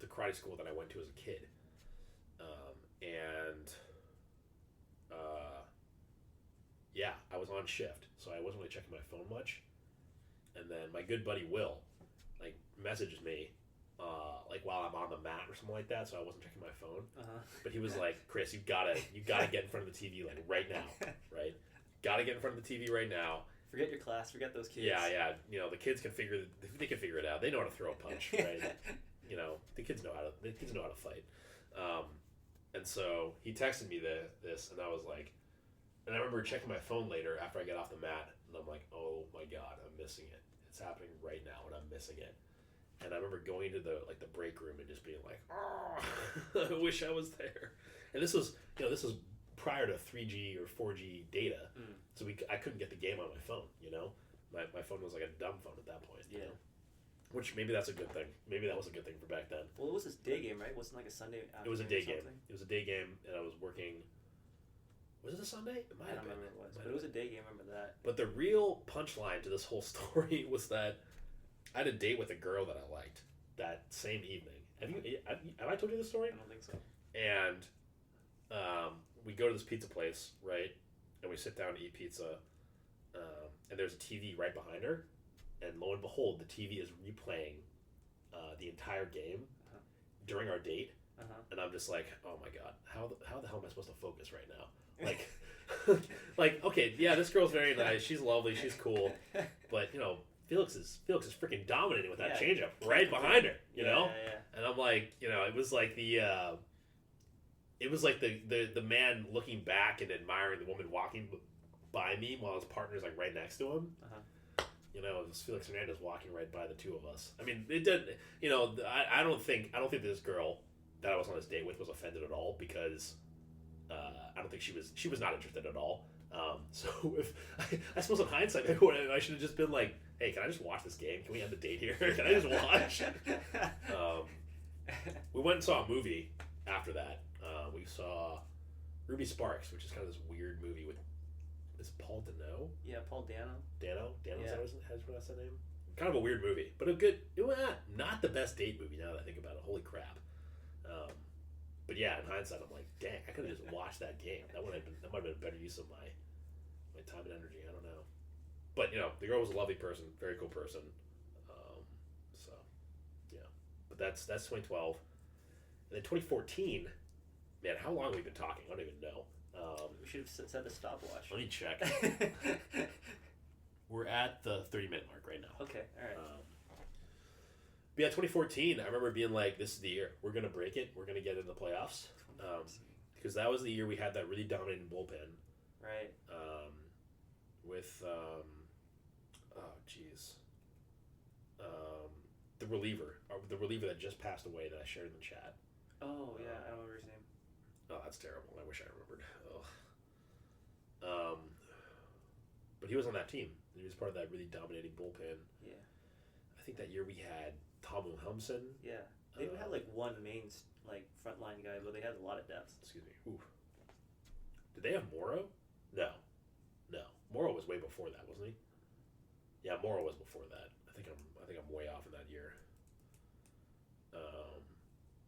the karate school that I went to as a kid, I was on shift, so I wasn't really checking my phone much. And then my good buddy Will, messages me, while I'm on the mat or something like that, so I wasn't checking my phone. But he was like, "Chris, you gotta get in front of the TV right now, right? Gotta get in front of the TV right now.
Forget your class, forget those kids."
Yeah. The kids can figure it out. They know how to throw a punch, right? The kids know how to fight. And so he texted me this, and I was like, and I remember checking my phone later after I got off the mat, and I'm like, oh my God, I'm missing it. It's happening right now, and I'm missing it. And I remember going to the break room and just being like, oh, I wish I was there. And this was prior to 3G or 4G data, so I couldn't get the game on my phone. My phone was like a dumb phone at that point.
Yeah.
Which maybe that's a good thing. Maybe that was a good thing for back then.
Well, it was this day game, right? It wasn't like a Sunday afternoon.
It was a day game. It was a day game, and I was working. Was it a Sunday? It might
I don't remember what it was, but it was a day game. I remember that.
But the real punchline to this whole story was that I had a date with a girl that I liked that same evening. Have I told you this story?
I don't think so.
And we go to this pizza place, right? And we sit down to eat pizza. And there's a TV right behind her. And lo and behold, the TV is replaying the entire game. during our date,
Uh-huh.
and I'm just like, oh my god, how the hell am I supposed to focus right now? Like, like, okay, yeah, this girl's very nice, she's lovely, she's cool, but you know, Felix is freaking dominating with that changeup right behind her, you know?
Yeah.
And I'm like, you know, it was like the man looking back and admiring the woman walking by me while his partner's like right next to him.
Uh-huh.
You know, it was Felix Hernandez walking right by the two of us. I mean, it did. You know, I don't think this girl that I was on this date with was offended at all, because I don't think she was not interested at all. So if I suppose in hindsight, I should have just been like, hey, can I just watch this game? Can we end the date here? Can I just watch? We went and saw a movie after that. We saw Ruby Sparks, which is kind of this weird movie with, is Paul Dano?
Yeah, Paul Dano.
Dano?
Yeah.
Is that name? Kind of a weird movie, but not the best date movie now that I think about it. Holy crap. But yeah, in hindsight, I'm like, dang, I could have just watched that game. That might have been a better use of my time and energy. I don't know. But, you know, the girl was a lovely person, very cool person. So, yeah. But that's 2012. And then 2014, man, how long have we been talking? I don't even know.
We should have set the stopwatch.
Let me check. We're at the 30-minute mark right now.
Okay, all right.
But yeah, 2014, I remember being like, this is the year. We're going to break it. We're going to get into the playoffs. Because that was the year we had that really dominating bullpen.
Right.
With, the reliever that just passed away that I shared in the chat.
Oh, yeah, I don't remember his name.
Oh, that's terrible. I wish I remembered. But he was on that team. He was part of that really dominating bullpen.
Yeah.
I think that year we had Tom Wilhelmsen.
Yeah. They even had like one main frontline guy, but they had a lot of depth.
Excuse me. Ooh. Did they have Morrow? No. Morrow was way before that, wasn't he? Yeah, Morrow was before that. I think I'm way off in that year.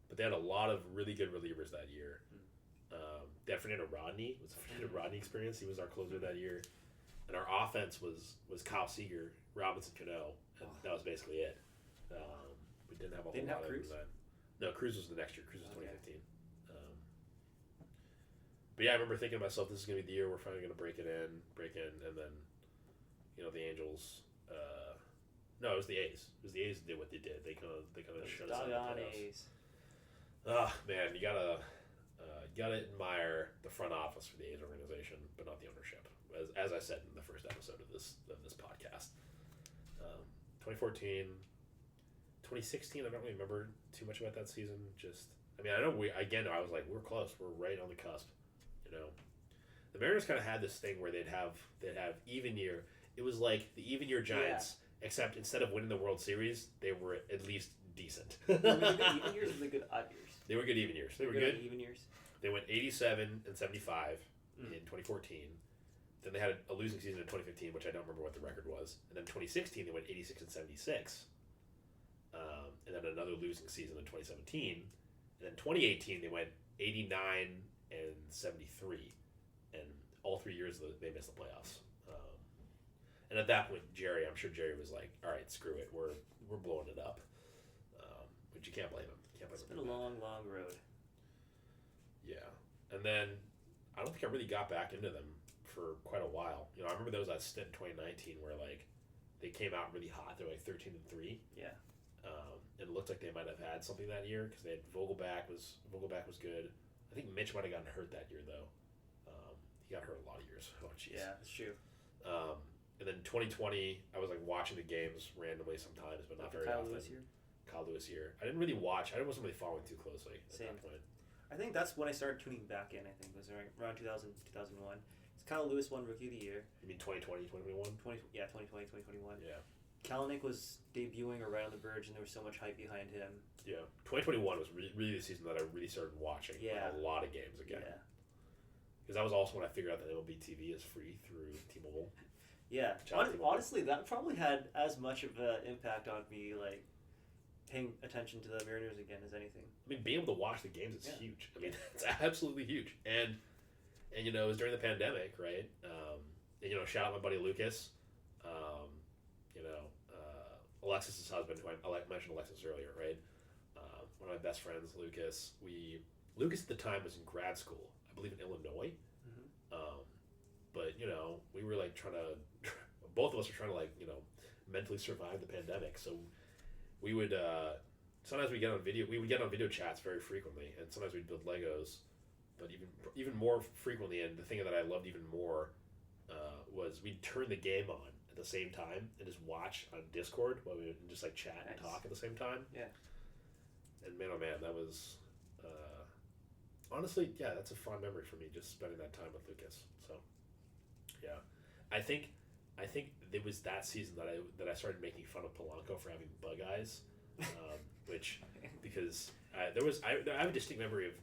But they had a lot of really good relievers that year. They had Fernando Rodney. It was a Fernando Rodney experience. He was our closer that year. And our offense was Kyle Seager, Robinson Cano, and that was basically it. We didn't have a whole lot of that. No, Cruz was the next year. Cruz was 2015. But yeah, I remember thinking to myself, this is going to be the year we're finally going to break in, and then, you know, the Angels. No, it was the A's. It was the A's that did what they did. They kind of shut us out of the playoffs. Ah, man, you gotta admire the front office for the A's organization, but not the ownership. As I said in the first episode of this podcast. 2014, 2016. I don't really remember too much about that season. I know I was like, we're close. We're right on the cusp. You know, the Mariners kind of had this thing where they'd have even year. It was like the even year Giants, except instead of winning the World Series, they were at least decent.
Were they good even years or the good odd years?
They were good even years. They were good
even years.
They went 87 and 75 in 2014. Then they had a losing season in 2015, which I don't remember what the record was. And then 2016, they went 86 and 76. And then another losing season in 2017. And then 2018, they went 89 and 73. And all 3 years they missed the playoffs. And at that point, I'm sure Jerry was like, all right, screw it. We're blowing it up. But you can't blame him.
It's been a long, long road.
Yeah. And then I don't think I really got back into them for quite a while. You know, I remember there was that stint in 2019 where like they came out really hot. They're like 13 and 3.
Yeah.
And it looked like they might have had something that year because they had Vogelback was good. I think Mitch might have gotten hurt that year though. He got hurt a lot of years. Oh jeez.
Yeah, that's true.
And then 2020, I was like watching the games randomly sometimes, but not very often. Kyle Lewis year. I didn't really watch. I wasn't really following too closely at that point.
I think that's when I started tuning back in. I think it was around 2000, 2001. It's Kyle Lewis won Rookie of the Year.
You mean 2020, 2021?
2020, 2021.
Yeah.
Kalanick was debuting or right on the verge, and there was so much hype behind him.
Yeah. 2021 was really the season that I really started watching a lot of games again.
Yeah.
Because that was also when I figured out that MLB TV is free through T-Mobile.
Yeah. Honestly, that probably had as much of an impact on me, like, paying attention to the Mariners again as anything.
I mean, being able to watch the games is huge. I mean, it's absolutely huge. And you know, it was during the pandemic, right? And, you know, shout out my buddy Lucas. You know, Alexis' husband, who I mentioned Alexis earlier, right? one of my best friends, Lucas. Lucas at the time was in grad school, I believe in Illinois. But we were like trying to, both of us were trying to like mentally survive the pandemic. So we would sometimes we would get on video chats very frequently, and sometimes we'd build Legos. But even more frequently, and the thing that I loved even more was we'd turn the game on at the same time and just watch on Discord while we would just like chat and talk at the same time.
Yeah.
And man, oh man, that was honestly, yeah, that's a fond memory for me, just spending that time with Lucas. So yeah, I think it was that season that I started making fun of Polanco for having bug eyes, which because I have a distinct memory of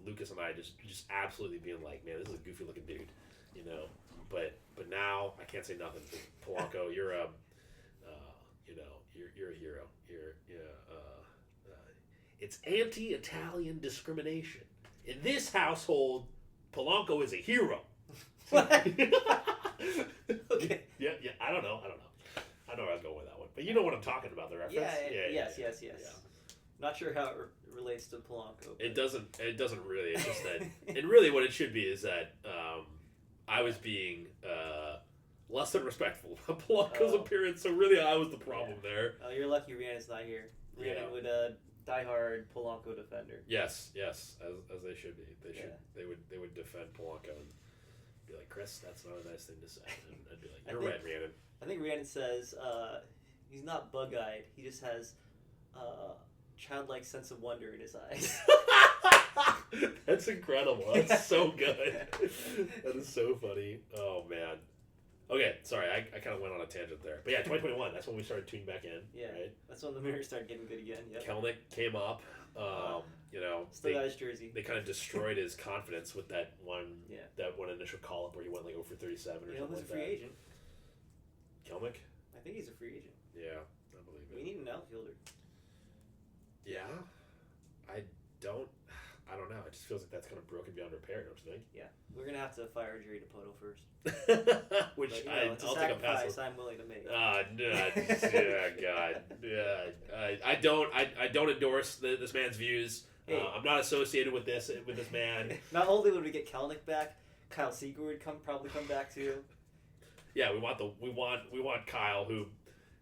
Lucas and I just absolutely being like, man, this is a goofy looking dude, But now I can't say nothing. Polanco, you're a hero. It's anti-Italian discrimination in this household. Polanco is a hero.
Okay.
Yeah. I don't know. I know where I was going with that one, but you know what I'm talking about. The reference.
Yes. Not sure how it relates to Polanco.
It doesn't really. It's just that, and really what it should be is that I was being less than respectful of Polanco's appearance, so really I was the problem there.
You're lucky Rhiannon's not here. Rhiannon would diehard Polanco defender.
Yes, as they should be. They would defend Polanco and be like, Chris, that's not a nice thing to say. And I'd be like, you're right, Rhiannon.
I think Rhiannon says he's not bug-eyed. He just has childlike sense of wonder in his eyes.
That's incredible. That's so good. That is so funny. Oh man. Okay, sorry, I kind of went on a tangent there. But yeah, 2021, that's when we started tuning back in.
Yeah,
right?
That's when the Mariners started getting good again. Yep.
Kelnick came up.
Still got his jersey.
They kind of destroyed his confidence with that one initial call-up where he went like 0 for 37 or something like that.
He's a free agent.
Kelnick?
I think he's a free agent.
Yeah, I believe it.
We need an outfielder.
Yeah? I don't know. It just feels like that's kind of broken beyond repair, don't you think?
Yeah. We're going to have to fire Jerry DePoto first.
Which
it's
I'll take a pass.
I'm willing to make.
Yeah, God. Yeah. I don't endorse this man's views. Hey. I'm not associated with this man.
Not only would we get Kelnick back, Kyle Seager would probably come back too.
Yeah, we want Kyle who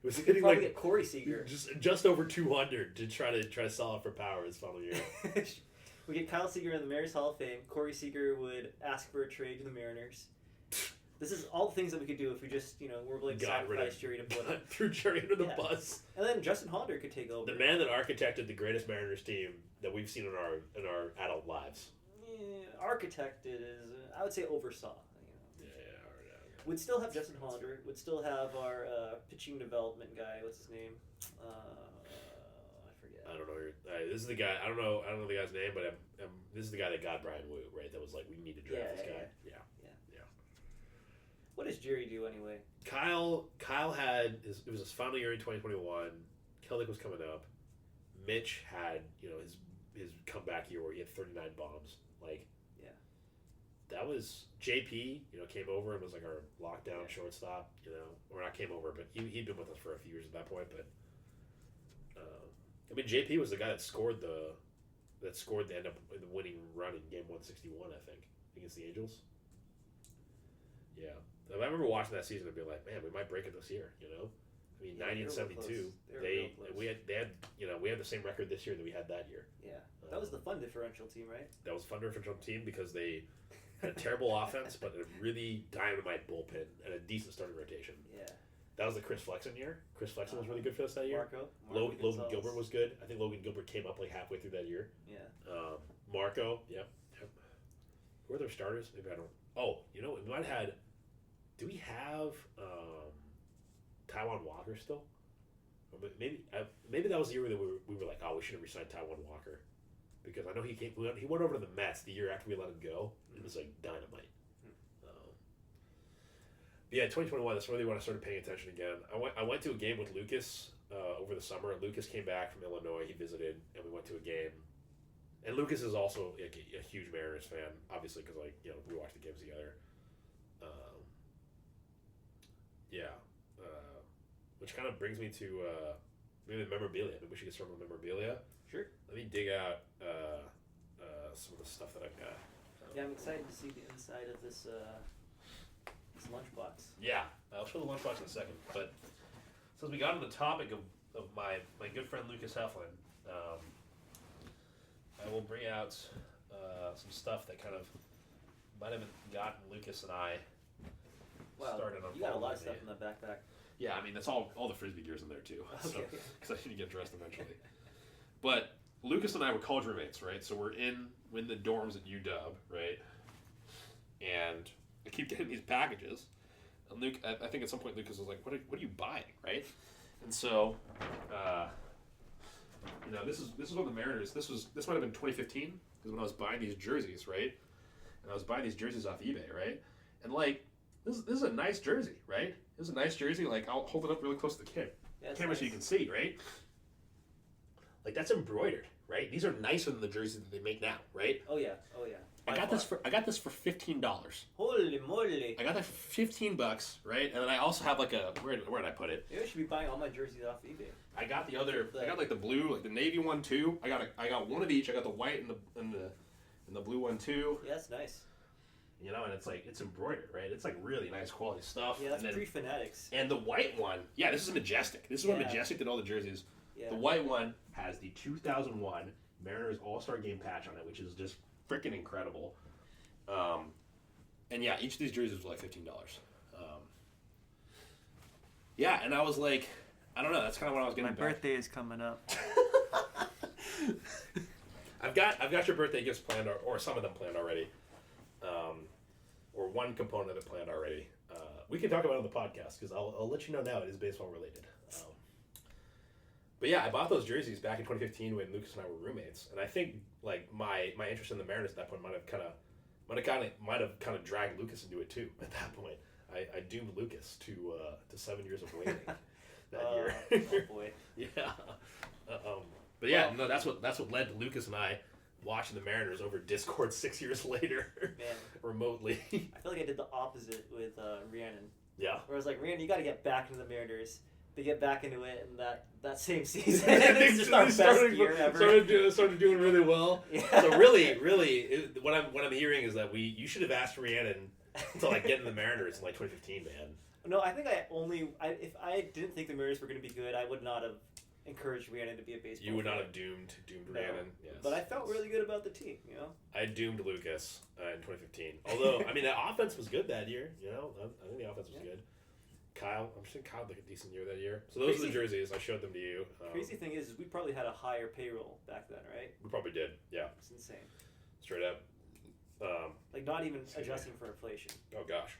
was
hitting like get Corey Seager
just over 200 to try to sell it for power his final year.
We get Kyle Seager in the Mariners Hall of Fame. Corey Seager would ask for a trade to the Mariners. This is all the things that we could do if we just, we're willing to sacrifice Jerry DePoto.
Threw Jerry under the bus.
And then Justin Hollander could take over.
The man that architected the greatest Mariners team that we've seen in our adult lives.
Yeah, architected is, I would say, oversaw.
Yeah.
We'd still have Justin Hollander. We'd still have our pitching development guy. What's his name?
I don't know. This is the guy. I don't know the guy's name, but this is the guy that got Brian Wu, right? That was like, we need to draft this guy. Yeah.
What does Jerry do anyway?
Kyle had it was his final year in 2021. Kelnick was coming up. Mitch had his comeback year where he had 39 bombs. That was JP. Came over and was like our lockdown shortstop. Or not came over, but he'd been with us for a few years at that point, but. JP was the guy that scored the end up in the winning run in game 161, I think, against the Angels. Yeah, I remember watching that season and being like, man, we might break it this year. 90 and 72. We had the same record this year that we had that year.
Yeah, that was the fun differential team, right?
That was a fun differential team because they had a terrible offense, but a really dynamite bullpen and a decent starting rotation. Yeah. That was the Chris Flexen year. Chris Flexen was really good for us that year. Logan Gilbert was good. I think Logan Gilbert came up like halfway through that year.
Yeah.
Marco, yep. Who are their starters? Maybe I don't. Oh, we might have had. Do we have Taijuan Walker still? Or maybe that was the year that we were like, oh, we should have re-signed Taijuan Walker, because I know he went over to the Mets the year after we let him go. It was like dynamite. Yeah, 2021, that's really when I started paying attention again. I went to a game with Lucas over the summer. Lucas came back from Illinois. He visited, and we went to a game. And Lucas is also a huge Mariners fan, obviously, because we watch the games together. Which kind of brings me to maybe the memorabilia. Maybe we should get started with memorabilia.
Sure.
Let me dig out some of the stuff that I've got.
Yeah, I'm excited to see the inside of this lunchbox.
Yeah, I'll show the lunchbox in a second. But since we got on the topic of my good friend Lucas Heflin, I will bring out some stuff that kind of might have gotten Lucas and I started on.
You got a lot of stuff in the backpack.
Yeah, I mean that's all the frisbee gear's in there too.
Okay.
Because I need to get dressed eventually. But Lucas and I were college roommates, right? So we're in the dorms at UW, right? And I keep getting these packages, and Luke, I think at some point Lucas was like, "What are you buying?" Right? And so, this is one of the Mariners. This might have been 2015, because when I was buying these jerseys, right? And I was buying these jerseys off eBay, right? And like, this is a nice jersey, right? This is a nice jersey. Like, I'll hold it up really close to the camera so you can see, right? Like, that's embroidered, right? These are nicer than the jerseys that they make now, right?
Oh yeah.
I got this for $15.
Holy moly!
I got that for $15, right? And then I also have like a where did I put it?
Maybe I should be buying all my jerseys off eBay.
I got the other. I got like the blue, like the navy one too. I got one of each. I got the white and the blue one too.
Yeah, that's nice.
And it's embroidered, right? It's like really nice quality stuff.
Yeah, that's pre-Fanatics.
And the white one, yeah, this is Majestic. This is what Majestic did all the jerseys. Yeah. The white one has the 2001 Mariners All-Star Game patch on it, which is just freaking incredible. And yeah, each of these jerseys was like $15. Yeah, and I was like, I don't know, that's kind of what I was getting.
My birthday is coming up.
I've got your birthday gifts planned, or some of them planned already, or one component of it planned already. We can talk about it on the podcast because I'll let you know now it is baseball related. But yeah, I bought those jerseys back in 2015 when Lucas and I were roommates, and I think like my interest in the Mariners at that point might have kind of dragged Lucas into it too. At that point, I doomed Lucas to 7 years of waiting that year.
Oh boy.
Yeah. But yeah, no, that's what led to Lucas and I watching the Mariners over Discord 6 years later, remotely.
I feel like I did the opposite with Rhiannon.
Yeah.
Where I was like, Rhiannon, you got to get back into the Mariners. They get back into it, and that same season, it's just our best year ever.
Started doing really well. Yeah. So really, what I'm hearing is that you should have asked Rhiannon to like get in the Mariners in like 2015, man.
No, I think if I didn't think the Mariners were going to be good, I would not have encouraged Rhiannon to be a baseball.
You would not have doomed Rhiannon. Yes.
But I felt really good about the team,
I doomed Lucas in 2015. Although, I mean, the offense was good that year. I think the offense was good. Kyle did a decent year that year. So those are the jerseys. I showed them to you.
Crazy thing is we probably had a higher payroll back then, right?
We probably did, yeah.
It's insane.
Straight up.
Like not even adjusting for inflation.
Oh gosh.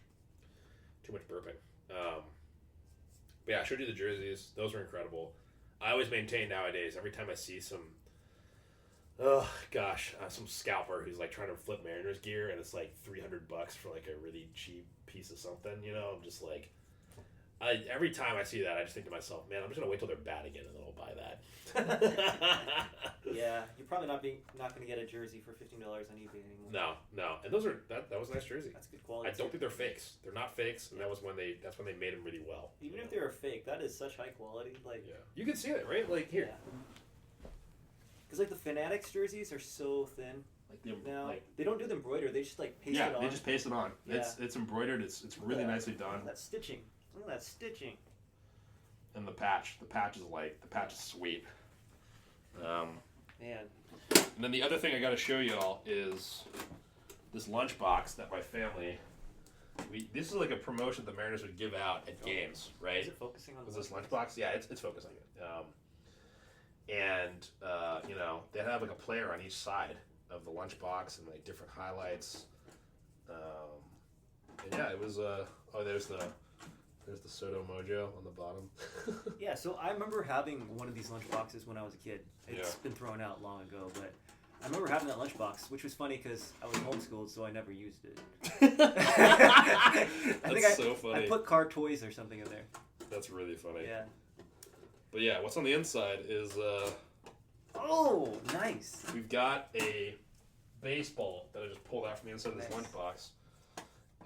Too much burping. But yeah, I showed you the jerseys. Those were incredible. I always maintain nowadays, every time I see some scalper who's like trying to flip Mariners gear and it's like $300 for like a really cheap piece of something, I'm just like, every time I see that, I just think to myself, man, I'm just gonna wait till they're bad again and then I'll buy that.
Yeah, you're probably not going to get a jersey for $15 on eBay anymore.
No, and those are that was a nice jersey.
That's good quality.
I don't think they're fakes. They're not fakes, and that's when they made them really well.
Even if they were fake, that is such high quality. Like
you can see it, right? Like here.
Because like the Fanatics jerseys are so thin. They don't do the embroidery. They just like paste it on.
Yeah, they just paste it on. Yeah. It's embroidered. It's really nicely done.
That stitching. Look at that stitching.
And the patch. The patch is sweet.
Man.
And then the other thing I got to show y'all is this lunchbox that my family. This is like a promotion the Mariners would give out at games, right?
Is it focusing on
this lunchbox? Yeah, it's focusing it. And they have like a player on each side of the lunchbox and like different highlights. And yeah, it was there's the Soto Mojo on the bottom.
Yeah, so I remember having one of these lunchboxes when I was a kid. It's been thrown out long ago, but I remember having that lunchbox, which was funny because I was homeschooled, so I never used it.
That's so funny.
I put car toys or something in there.
That's really funny.
Yeah.
But yeah, what's on the inside is
oh, nice.
We've got a baseball that I just pulled out from the inside of this lunchbox.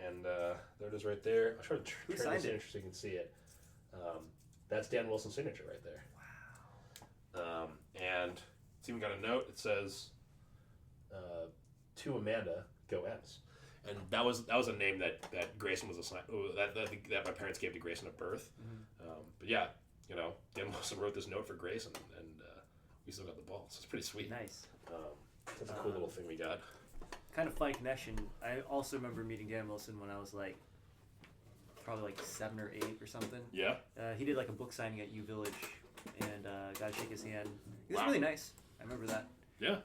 And there it is right there. I'll try to turn this in so you can see it. That's Dan Wilson's signature right there.
Wow.
And It's even got a note. It says, "To Amanda, go M's." And that was a name that Grayson was assigned. That my parents gave to Grayson at birth. Mm-hmm. But yeah, Dan Wilson wrote this note for Grayson, and we still got the ball. So it's pretty sweet.
Nice.
That's a cool little thing we got.
Kind of funny connection. I also remember meeting Dan Wilson when I was probably 7 or 8 or something.
Yeah.
He did a book signing at U Village, and got to shake his hand. He was really nice. I remember that.
Yeah.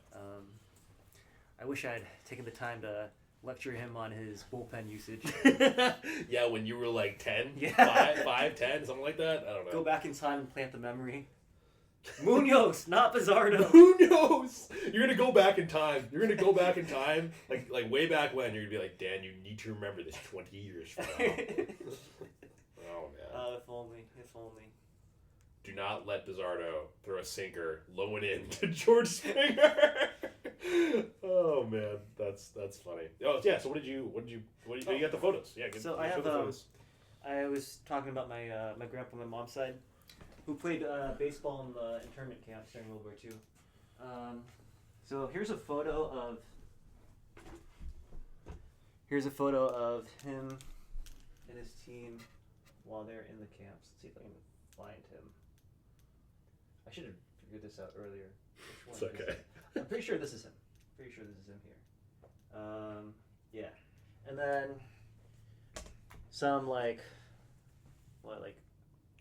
I wish I had taken the time to lecture him on his bullpen usage.
Yeah, when you were 10?
Yeah.
5, 10, something like that? I don't know.
Go back in time and plant the memory. Munoz, not Pizzardo.
Munoz! You're going to go back in time. Like way back when. You're going to be like, Dan, you need to remember this 20 years from now. Oh, man.
If only.
Do not let Pizzardo throw a sinker low and in to George Springer. Oh man, that's funny. Oh yeah. So what did you got the photos? Yeah.
So I have the photos. I was talking about my my grandpa on my mom's side, who played baseball in the internment camps during World War II. So here's a photo of him and his team while they're in the camps. Let's see if I can find him. I should have figured this out earlier.
It's okay.
I'm pretty sure this is him. Here. Yeah. And then some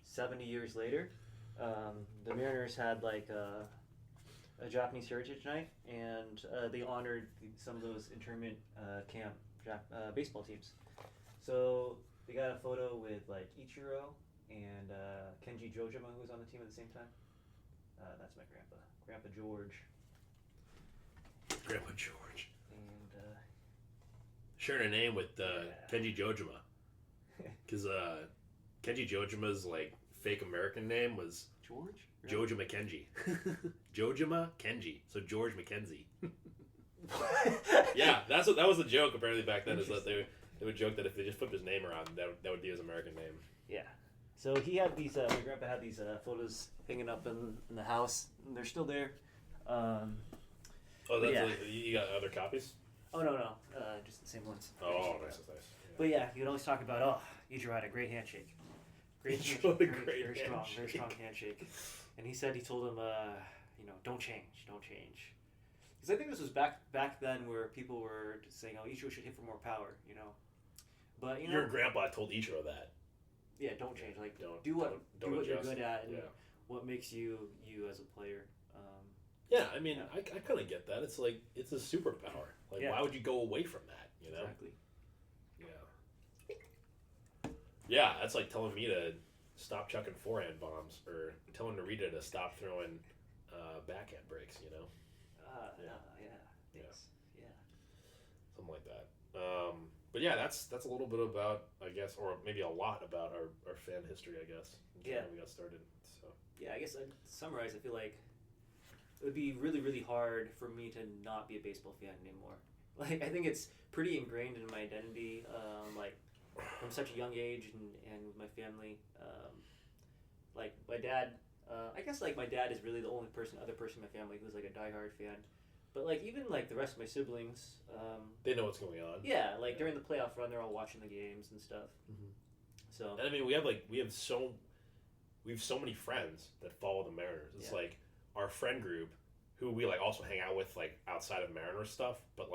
70 years later, the Mariners had a Japanese Heritage Night, and they honored some of those internment camp baseball teams. So they got a photo with Ichiro and Kenji Jojima, who was on the team at the same time. That's my Grandpa George.
Grandpa George.
And
sharing a name with Kenji Jojima, because Kenji Jojima's fake American name was
George.
Jojima Kenji. Jojima Kenji. So George McKenzie. Yeah, that was a joke apparently back then. Is that they would joke that if they just flipped his name around, that would be his American name.
Yeah. So he had these. My grandpa had these photos hanging up in the house, and they're still there.
You got other copies?
Oh no, just the same ones.
Oh, nice. Yeah.
But yeah, you could always talk about Ichiro had a great handshake. Very strong handshake. And he said he told him, don't change. Because I think this was back then where people were just saying, Ichiro should hit for more power, But
your grandpa told Ichiro that.
Yeah, don't change. Do what you're good at and what makes you as a player.
Yeah, I mean, I kind of get that. It's it's a superpower. Why would you go away from that?
Exactly.
Yeah. Yeah, that's like telling me to stop chucking forehand bombs, or telling Narita to stop throwing backhand breaks. Something like that. But yeah, that's a little bit about, I guess, or maybe a lot about our fan history, I guess.
Yeah.
When we got started. So. Yeah,
I guess I'd summarize. I feel like it would be really, really hard for me to not be a baseball fan anymore. I think it's pretty ingrained in my identity, from such a young age and with my family. My dad, I guess my dad is really the only other person in my family who's a diehard fan. But even the rest of my siblings,
they know what's going on.
Yeah, during the playoff run, they're all watching the games and stuff.
Mm-hmm.
So.
And I mean, we have so many friends that follow the Mariners. It's our friend group, who we also hang out with outside of Mariners stuff, but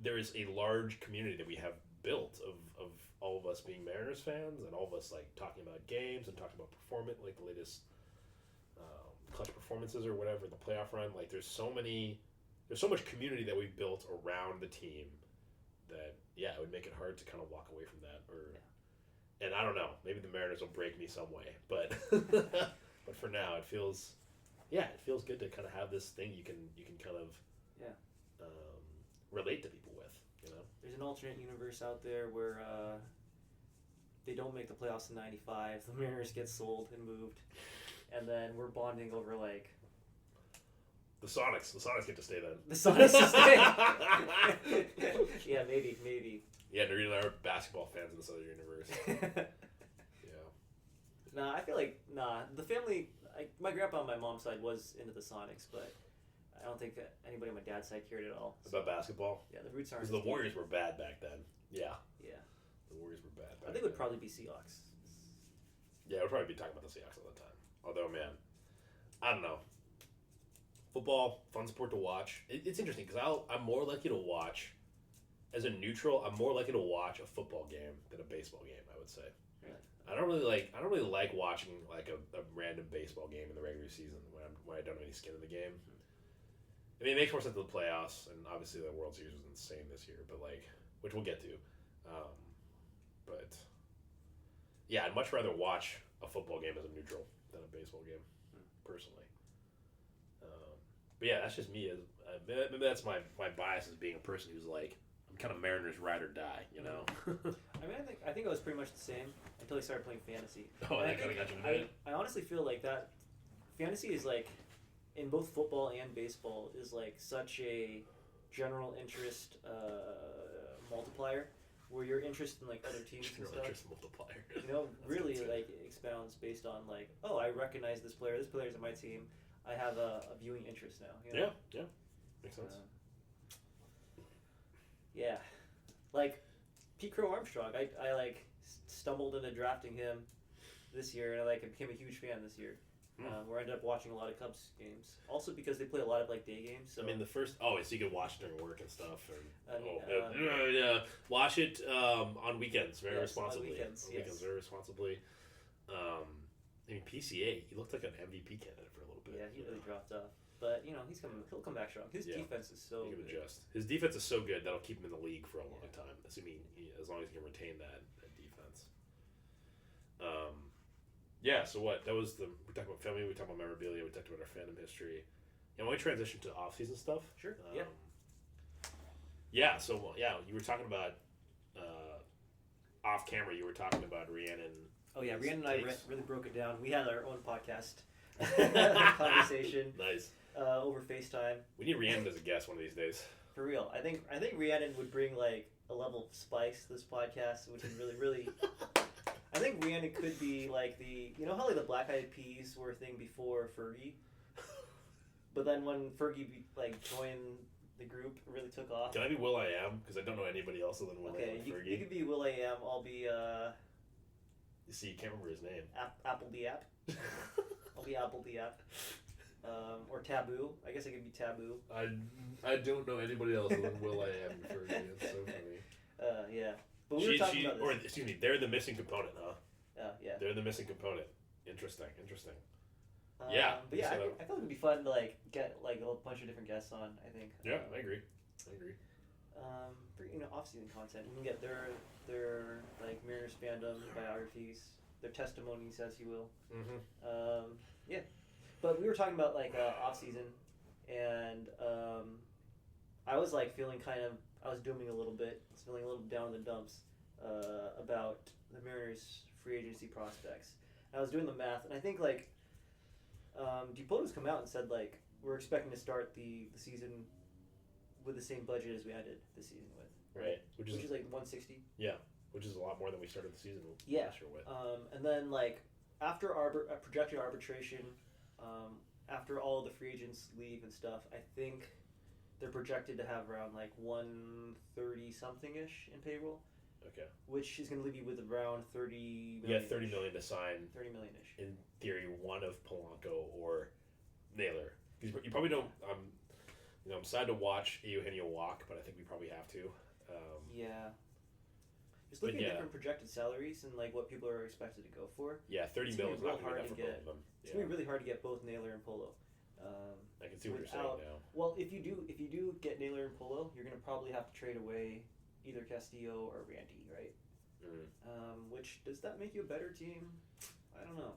there is a large community that we have built of all of us being Mariners fans, and all of us talking about games and talking about performance, the latest clutch performances or whatever, the playoff run. There's so much community that we've built around the team that it would make it hard to kind of walk away from that. And I don't know, maybe the Mariners will break me some way, but but for now it feels good to kind of have this thing you can kind of relate to people with.
There's an alternate universe out there where they don't make the playoffs in '95. The Mariners get sold and moved, and then we're bonding over
the Sonics. The Sonics get to stay then.
The Sonics stay. Yeah, maybe.
Yeah, Narita and I are basketball fans in this other universe. Yeah.
I feel the family. my grandpa on my mom's side was into the Sonics, but I don't think anybody on my dad's side cared at all.
About basketball?
Yeah, the roots aren't.
Because the Warriors were bad back then. Yeah.
Yeah.
The Warriors were bad.
I think it would probably be Seahawks.
Yeah, we'd probably be talking about the Seahawks all the time. Although, man, I don't know. Football, fun sport to watch. It's interesting because I'm more likely to watch, as a neutral, I'm more likely to watch a football game than a baseball game, I would say.
Really?
I don't really like watching like a random baseball game in the regular season when I don't have any skin in the game. I mean, it makes more sense in the playoffs, and obviously the World Series was insane this year, but like, which we'll get to. But yeah, I'd much rather watch a football game as a neutral than a baseball game, personally. But yeah, that's just me. Maybe that's my bias as being a person who's like, I'm kind of Mariners ride or die, you know.
I mean, I think I was pretty much the same until I started playing fantasy.
Oh, that kind of got you in it.
I honestly feel like that fantasy is like, in both football and baseball, is like such a general interest multiplier, where your interest in like other teams and
General
stuff,
interest multiplier.
you know,
That's
really
good.
like expounds based on like, oh, I recognize this player. This player's on my team. I have a viewing interest now. You know?
Yeah, makes sense.
Yeah, like Pete Crow Armstrong. I like stumbled into drafting him this year, and I became a huge fan this year. Where I ended up watching a lot of Cubs games, also because they play a lot of like day games. So
I mean, so you can watch during work and stuff. Watch it on weekends very responsibly.
On weekends,
very responsibly. I mean, PCA, he looked like an MVP candidate for a little bit.
Yeah, he really dropped off. But you know, he'll come back strong. His defense is so
he can
good.
adjust. His defense is so good that'll keep him in the league for a long time. Assuming as long as he can retain that defense. Yeah. So what? We talked about family. We talked about memorabilia. We talked about our fandom history. And when we transition to off-season stuff.
Sure.
Yeah. So you were talking about off camera. You were talking about Rhiannon.
Oh yeah, Rhiannon and I really broke it down. We had our own podcast conversation.
Nice.
Over FaceTime.
We need Rhiannon as a guest one of these days.
For real, I think Rhiannon would bring like a level of spice to this podcast, which is really. I think Rhiannon could be like how like the Black Eyed Peas were a thing before Fergie, but then when Fergie joined the group, it really took off.
Can I be will.i.am? Because I don't know anybody else other than will.i.am and Fergie.
You could be will.i.am. I'll be
You see, you can't remember his name.
Apple the App. I'll be Apple the App. Or Taboo. I guess I could be Taboo.
I don't know anybody else other than will.i.am and Fergie. It's so funny.
Yeah. But we were talking about this.
Or, excuse me, they're the missing component, huh?
Yeah.
They're the missing component. Interesting.
But yeah, I thought it would be fun to get a bunch of different guests on. I think.
Yeah, I agree.
For off-season content, we can get their Mariners fandom biographies, their testimonies, as you will.
Mm-hmm.
Yeah, but we were talking about off-season, and I was feeling I was dooming a little bit. I was feeling a little down in the dumps about the Mariners' free agency prospects. And I was doing the math, and I think Dipoto's come out and said we're expecting to start the season with the same budget as we ended the season with.
Right. Which is
160.
Yeah, which is a lot more than we started the season last year with.
And then after projected arbitration, after all the free agents leave and stuff, I think they're projected to have around 130 something ish in payroll.
Okay.
Which is going to leave you with around 30 million.
Yeah, 30 million to sign.
30 million ish.
In theory, one of Polanco or Naylor. Because you probably don't. I'm sad to watch Eugenio walk, but I think we probably have to.
Yeah. Just looking at different projected salaries and what people are expected to go for.
Yeah, 30 million is not going to be enough for both of them.
It's going to be really hard to get both Naylor and Polo.
I can see what you're saying now.
Well, if you do get Naylor and Polo, you're going to probably have to trade away either Castillo or Randy, right?
Mm-hmm.
Which, does that make you a better team? I don't know.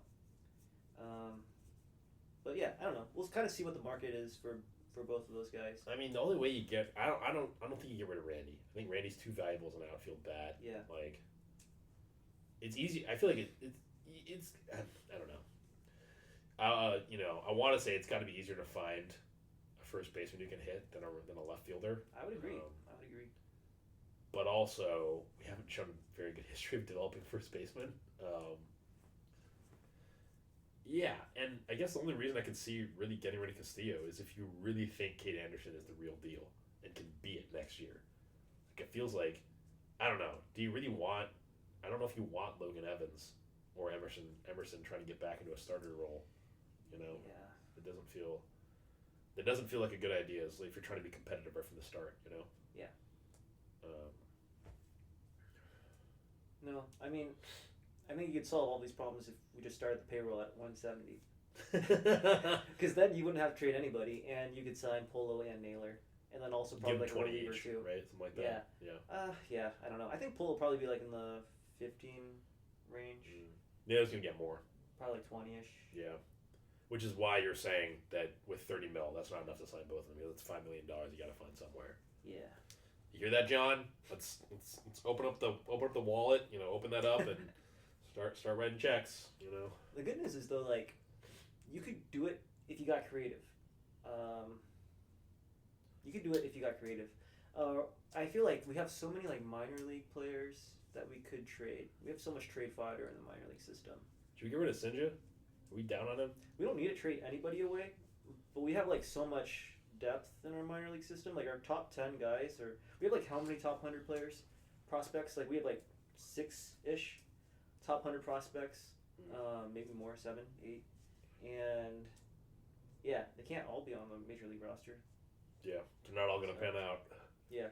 But yeah, I don't know. We'll kind of see what the market is for both of those guys.
I mean, the only way you get I don't think you get rid of Randy. I think Randy's too valuable as an outfield bat.
Yeah.
It's easy. I feel like it's I don't know. I want to say it's got to be easier to find a first baseman who can hit than a left fielder.
I would agree.
But also, we haven't shown a very good history of developing first baseman. Yeah, and I guess the only reason I can see really getting rid of Castillo is if you really think Kate Anderson is the real deal and can be it next year. Like, it feels like, I don't know. Do you really want? I don't know if you want Logan Evans or Emerson trying to get back into a starter role. You know,
Yeah.
it doesn't feel. It doesn't feel like a good idea. It's like if you're trying to be competitive right from the start. You know.
Yeah.
Um,
No, I mean, I think you could solve all these problems if we just started the payroll at 170. Because then you wouldn't have to trade anybody, and you could sign Polo and Naylor, and then also probably
Give them
like a
20
reliever
each,
too.
right? Something like that. Yeah.
Yeah. I don't know. I think Polo will probably be like in the 15 range,
Naylor's gonna get more.
probably like 20ish.
Yeah. Which is why you're saying that with 30 mil, that's not enough to sign both of them. That's $5 million you got to find somewhere.
Yeah.
You hear that, John? Let's open up the wallet. You know, open that up and start writing checks. You know.
The good news is though, like, you could do it if you got creative. I feel like we have so many like minor league players that we could trade. We have so much trade fodder in the minor league system.
Should we get rid of Sinja? Are we down on him?
We don't need to trade anybody away, but we have like so much depth in our minor league system. Like our top 10 guys, or we have like how many top 100 players, prospects? Like we have like 6-ish top 100 prospects, maybe more, 7, 8, and yeah, they can't all be on the major league roster.
Yeah, they're not all gonna pan out.
Yeah.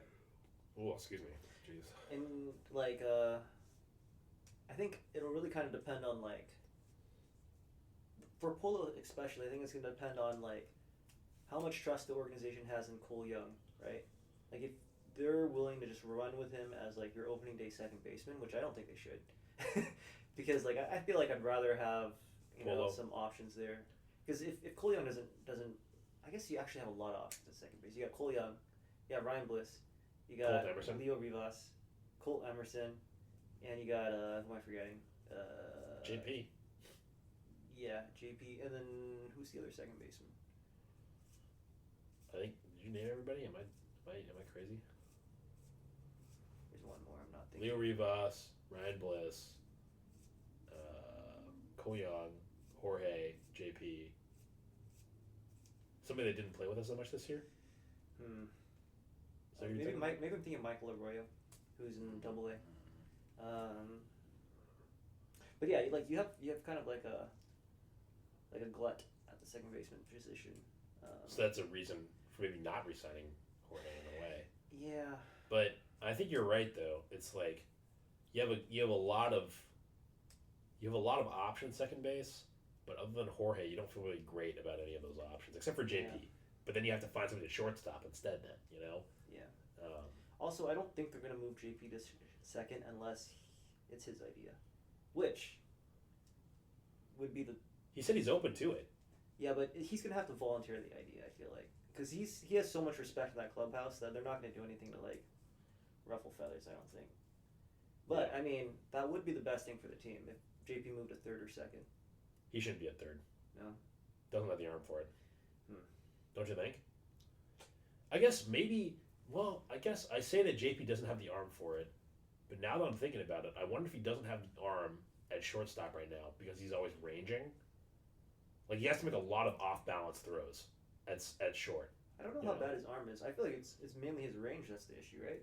Oh, excuse me. Jeez.
And like, I think it'll really kind of depend on like, for Polo especially, I think it's gonna depend on like how much trust the organization has in Cole Young, right? Like if they're willing to just run with him as like your opening day second baseman, which I don't think they should, because like I feel like I'd rather have some options there. Because if Cole Young doesn't, I guess you actually have a lot of options at second base. You got Cole Young, you got Ryan Bliss, you got Leo Rivas, Colt Emerson, and you got who am I forgetting?
JP.
Yeah, JP, and then who's the other second baseman?
I think, did you name everybody? Am I crazy?
There's one more I'm not thinking.
Leo Rivas, Ryan Bliss, Cole Young, Jorge, JP. Somebody that didn't play with us that much this year. So
maybe I'm thinking Michael Arroyo, who's in Double A. But yeah, like you have kind of like a glut at the second baseman position.
So that's a reason for maybe not re-signing Jorge in a way.
Yeah.
But I think you're right though. It's like you have a lot of options second base, but other than Jorge, you don't feel really great about any of those options except for JP. Yeah. But then you have to find somebody to shortstop instead. Then you know. Yeah.
Also, I don't think they're gonna move JP to second unless it's his idea, which would be the.
He said he's open to it.
Yeah, but he's gonna have to volunteer the idea. I feel like because he has so much respect in that clubhouse that they're not gonna do anything to like ruffle feathers. I don't think. But yeah. I mean, that would be the best thing for the team if JP moved to third or second.
He shouldn't be at third.
No.
Doesn't have the arm for it. Don't you think? I guess maybe. Well, I guess I say that JP doesn't have the arm for it, but now that I'm thinking about it, I wonder if he doesn't have the arm at shortstop right now because he's always ranging. Like he has to make a lot of off-balance throws at short.
I don't know how bad his arm is. I feel like it's mainly his range that's the issue, right?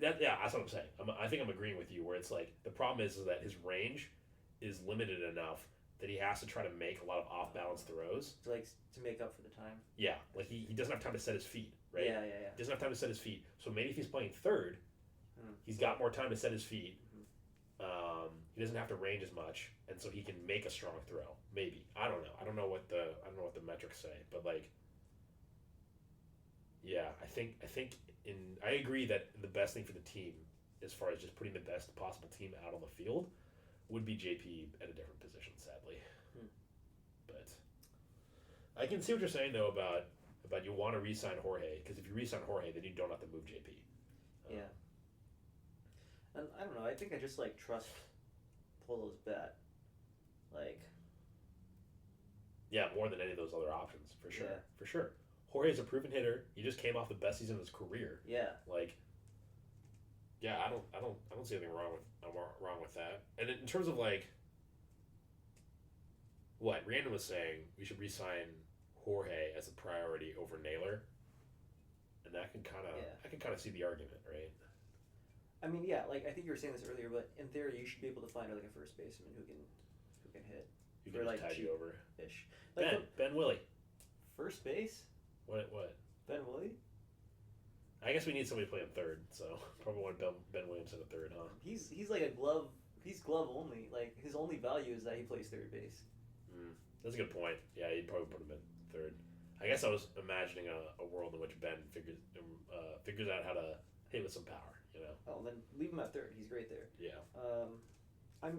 Yeah, that's what I'm saying. I think I'm agreeing with you where it's like the problem is that his range is limited enough that he has to try to make a lot of off-balance throws.
To make up for the time.
Yeah, like he doesn't have time to set his feet, right?
Yeah.
He doesn't have time to set his feet. So maybe if he's playing third, he's got more time to set his feet. He doesn't have to range as much, and so he can make a strong throw. Maybe. I don't know. I don't know what the metrics say, but like, yeah, I think I agree that the best thing for the team, as far as just putting the best possible team out on the field, would be JP at a different position, sadly. But I can see what you're saying though about you want to re-sign Jorge, because if you re-sign Jorge, then you don't have to move JP.
Yeah. And I don't know. I think I just like trust Polo's bet. Like.
Yeah, more than any of those other options, for sure.
Yeah.
For sure. Jorge's a proven hitter. He just came off the best season of his career.
Yeah.
Like. Yeah, I don't see anything wrong with that. And in terms of like, What Random was saying, we should re-sign Jorge as a priority over Naylor, and I can kind of see the argument, right?
I mean, yeah, like I think you were saying this earlier, but in theory, you should be able to find like a first baseman who can hit.
You can like tide you over.
Ish. Like,
Ben Willie.
First base.
What?
Ben Willie.
I guess we need somebody to play in third, so probably want Ben Williams in a third, huh?
He's like a glove. He's glove only. Like his only value is that he plays third base.
That's a good point. Yeah, you'd probably put him in third. I guess I was imagining a world in which Ben figures out how to hit with some power. You know.
Oh, then leave him at third. He's great there.
Yeah.
I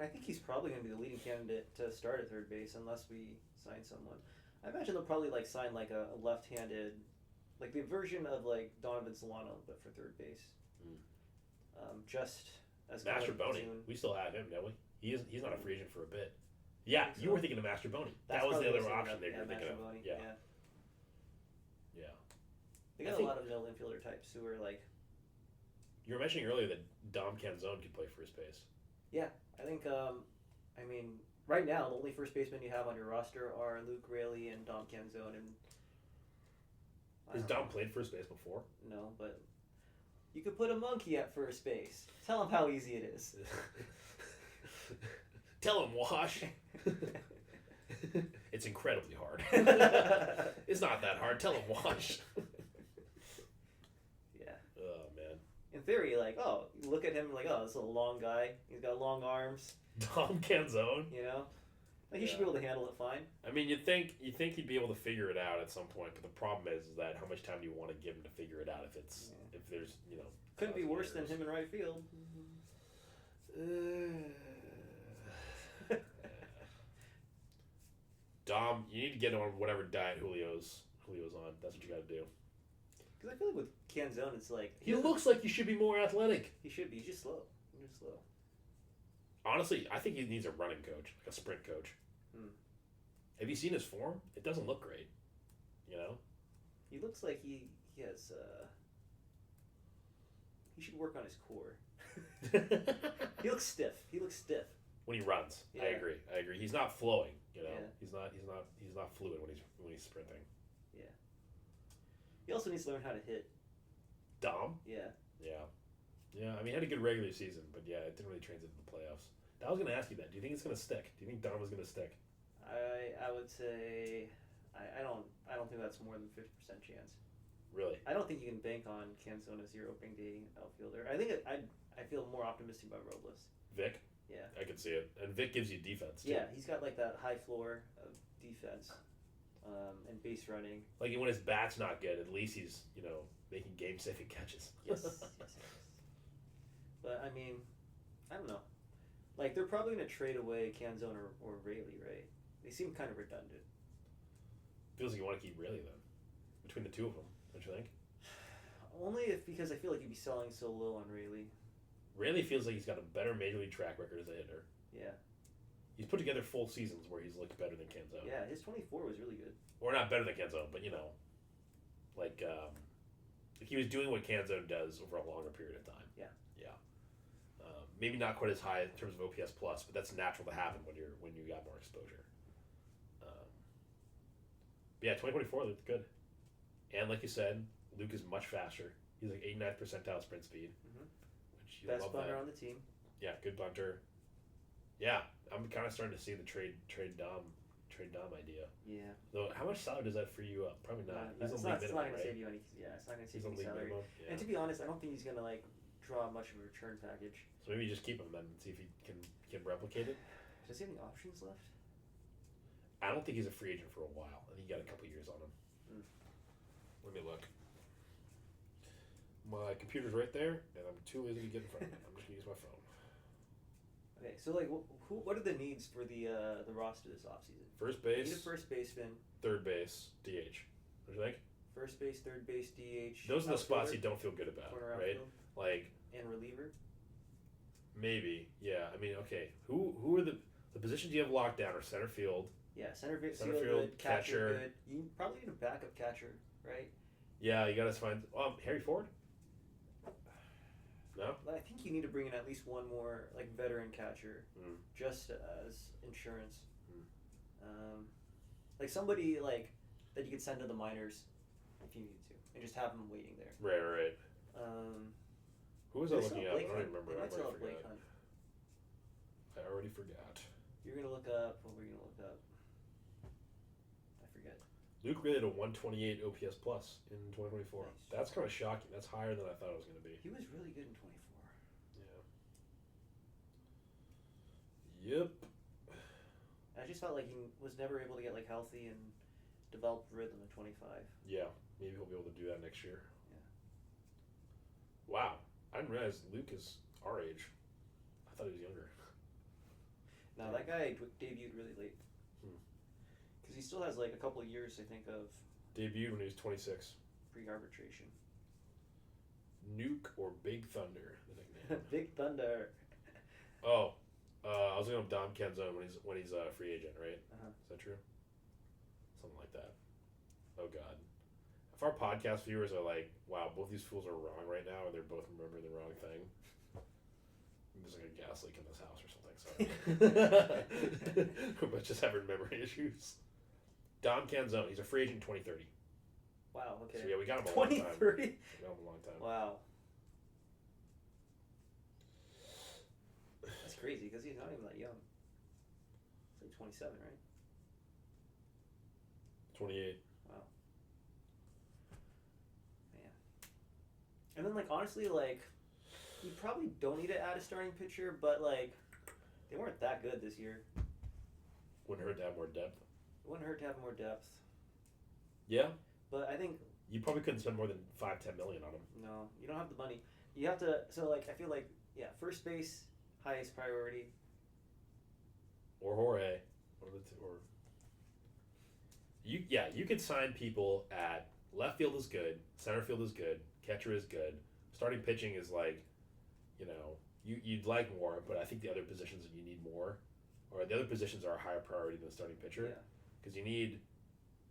think he's probably going to be the leading candidate to start at third base unless we sign someone. I imagine they'll probably like sign like a left-handed, like the version of like Donovan Solano, but for third base. Just as
Master Boney. We still have him, don't we? He's not a free agent for a bit. Yeah, you were thinking of Master Boney. That was the other option they were thinking of.
Boney.
Yeah.
They got a lot of middle infielder types who are like.
You were mentioning earlier that Dom Canzone could play first base.
Yeah, I think. I mean, right now the only first basemen you have on your roster are Luke Raley and Dom Canzone. And
has Dom played first base before?
No, but you could put a monkey at first base. Tell him how easy it is.
Tell him, Wash. It's incredibly hard. It's not that hard. Tell him, Wash.
Yeah.
Oh, man.
In theory, like, you look at him like, this is a long guy. He's got long arms.
Dom Canzone.
You know? Like, he should be able to handle it fine.
I mean, you think he'd be able to figure it out at some point, but the problem is that how much time do you want to give him to figure it out if there's,
Couldn't be worse than him in right field.
Dom, you need to get on whatever diet Julio's on. That's what you got to do.
Because I feel like with Canzone, it's like
he looks like he should be more athletic.
He should be. He's just slow.
Honestly, I think he needs a running coach, like a sprint coach. Have you seen his form? It doesn't look great.
He looks like he has. He should work on his core. He looks stiff.
When he runs.
Yeah.
I agree. He's not flowing.
Yeah.
He's not fluid when he's sprinting.
Yeah. He also needs to learn how to hit.
Dom?
Yeah.
Yeah. I mean, he had a good regular season, but yeah, it didn't really translate to the playoffs. I was going to ask you that. Do you think it's going to stick? Do you think Dom is going to stick?
I would say I don't think that's more than 50% chance.
Really?
I don't think you can bank on Canzone as your opening day outfielder. I think I feel more optimistic about Robles.
Vic?
Yeah.
I can see it. And Vic gives you defense, too.
Yeah, he's got like that high floor of defense and base running.
Like when his bat's not good, at least he's, making game-saving catches.
Yes. But, I mean, I don't know. Like, they're probably going to trade away Canzone or Raley, right? They seem kind of redundant.
Feels like you want to keep Raley, then. Between the two of them, don't you think?
Only because I feel like you'd be selling so low on Raley.
Raley feels like he's got a better major league track record as a hitter.
Yeah.
He's put together full seasons where he's looked better than Canzone.
Yeah, his 24 was really good.
Or not better than Canzone, but like he was doing what Canzone does over a longer period of time.
Yeah.
Maybe not quite as high in terms of OPS plus, but that's natural to happen when you got more exposure. But yeah, 2024 looked good, and like you said, Luke is much faster. He's like 89th percentile sprint speed. Which you
best
love
bunter
that.
on the team.
Yeah, good bunter. Yeah, I'm kind of starting to see the trade Dom idea.
Yeah.
Though, how much salary does that free you up? Probably not.
It's
He's
not
on league
going
minimum,
to
right?
save you any. Yeah, it's not going to save
He's on
you any
league
salary.
minimum. Yeah.
And to be honest, I don't think he's going to like draw much of a return package.
So maybe you just keep him then and see if he can replicate it.
Does he have any options left?
I don't think he's a free agent for a while. I think he got a couple years on him. Let me look. My computer's right there, and I'm too lazy to get in front of it. I'm just gonna use my phone.
Okay, so like, what are the needs for the roster this offseason?
First base.
Need a first baseman.
Third base, DH. What do you think?
First base, third base, DH.
Those are the spots you don't feel good about, right? Like
and reliever.
Maybe, yeah. I mean, okay. Who are the positions you have locked down? Are center field?
Yeah, center field good,
catcher
good. You probably need a backup catcher, right?
Yeah, you gotta find Harry Ford. No?
I think you need to bring in at least one more like veteran catcher, just as insurance. Like somebody like that you could send to the minors if you needed to, and just have them waiting there.
Right. Who was I looking at? I don't even remember. I already forgot.
You're gonna look up. What were you gonna look up? I forget.
Luke rated a 128 OPS plus in 2024. Nice. That's kind of shocking. That's higher than I thought it was going to be.
He was really good in 24.
Yeah. Yep.
I just felt like he was never able to get like healthy and develop rhythm in 25.
Yeah, maybe he'll be able to do that next year.
Yeah.
Wow, I didn't realize Luke is our age. I thought he was younger.
No, that guy debuted really late. Because he still has like a couple of years, I think, of...
Debuted when he was 26.
Pre-arbitration.
Nuke or Big Thunder, the nickname.
Big Thunder.
Oh, I was going with Dom Kenzone when he's a free agent, right?
Uh-huh.
Is that true? Something like that. Oh, God. If our podcast viewers are like, wow, both these fools are wrong right now, or they're both remembering the wrong thing, there's like a gas leak in this house or something, sorry. But just having memory issues. Dom Kenzone, he's a free agent in 2030.
Wow, okay.
So yeah, we got him a long time.
2030?
We got him a long time.
Wow. That's crazy, because he's not even that young. He's like 27, right?
28.
Wow. Man. And then, like, honestly, like, you probably don't need to add a starting pitcher, but, like, they weren't that good this year.
Wouldn't hurt to have more depth.
It wouldn't hurt to have more depth.
Yeah?
But I think...
You probably couldn't spend more than $5-10 million on him.
No, you don't have the money. You have to... So, like, I feel like, yeah, first base, highest priority.
Or Jorge. You could sign people at left field is good, center field is good, catcher is good. Starting pitching is like, you'd like more, but I think the other positions that you need more, or the other positions are a higher priority than the starting pitcher.
Yeah.
Because you need,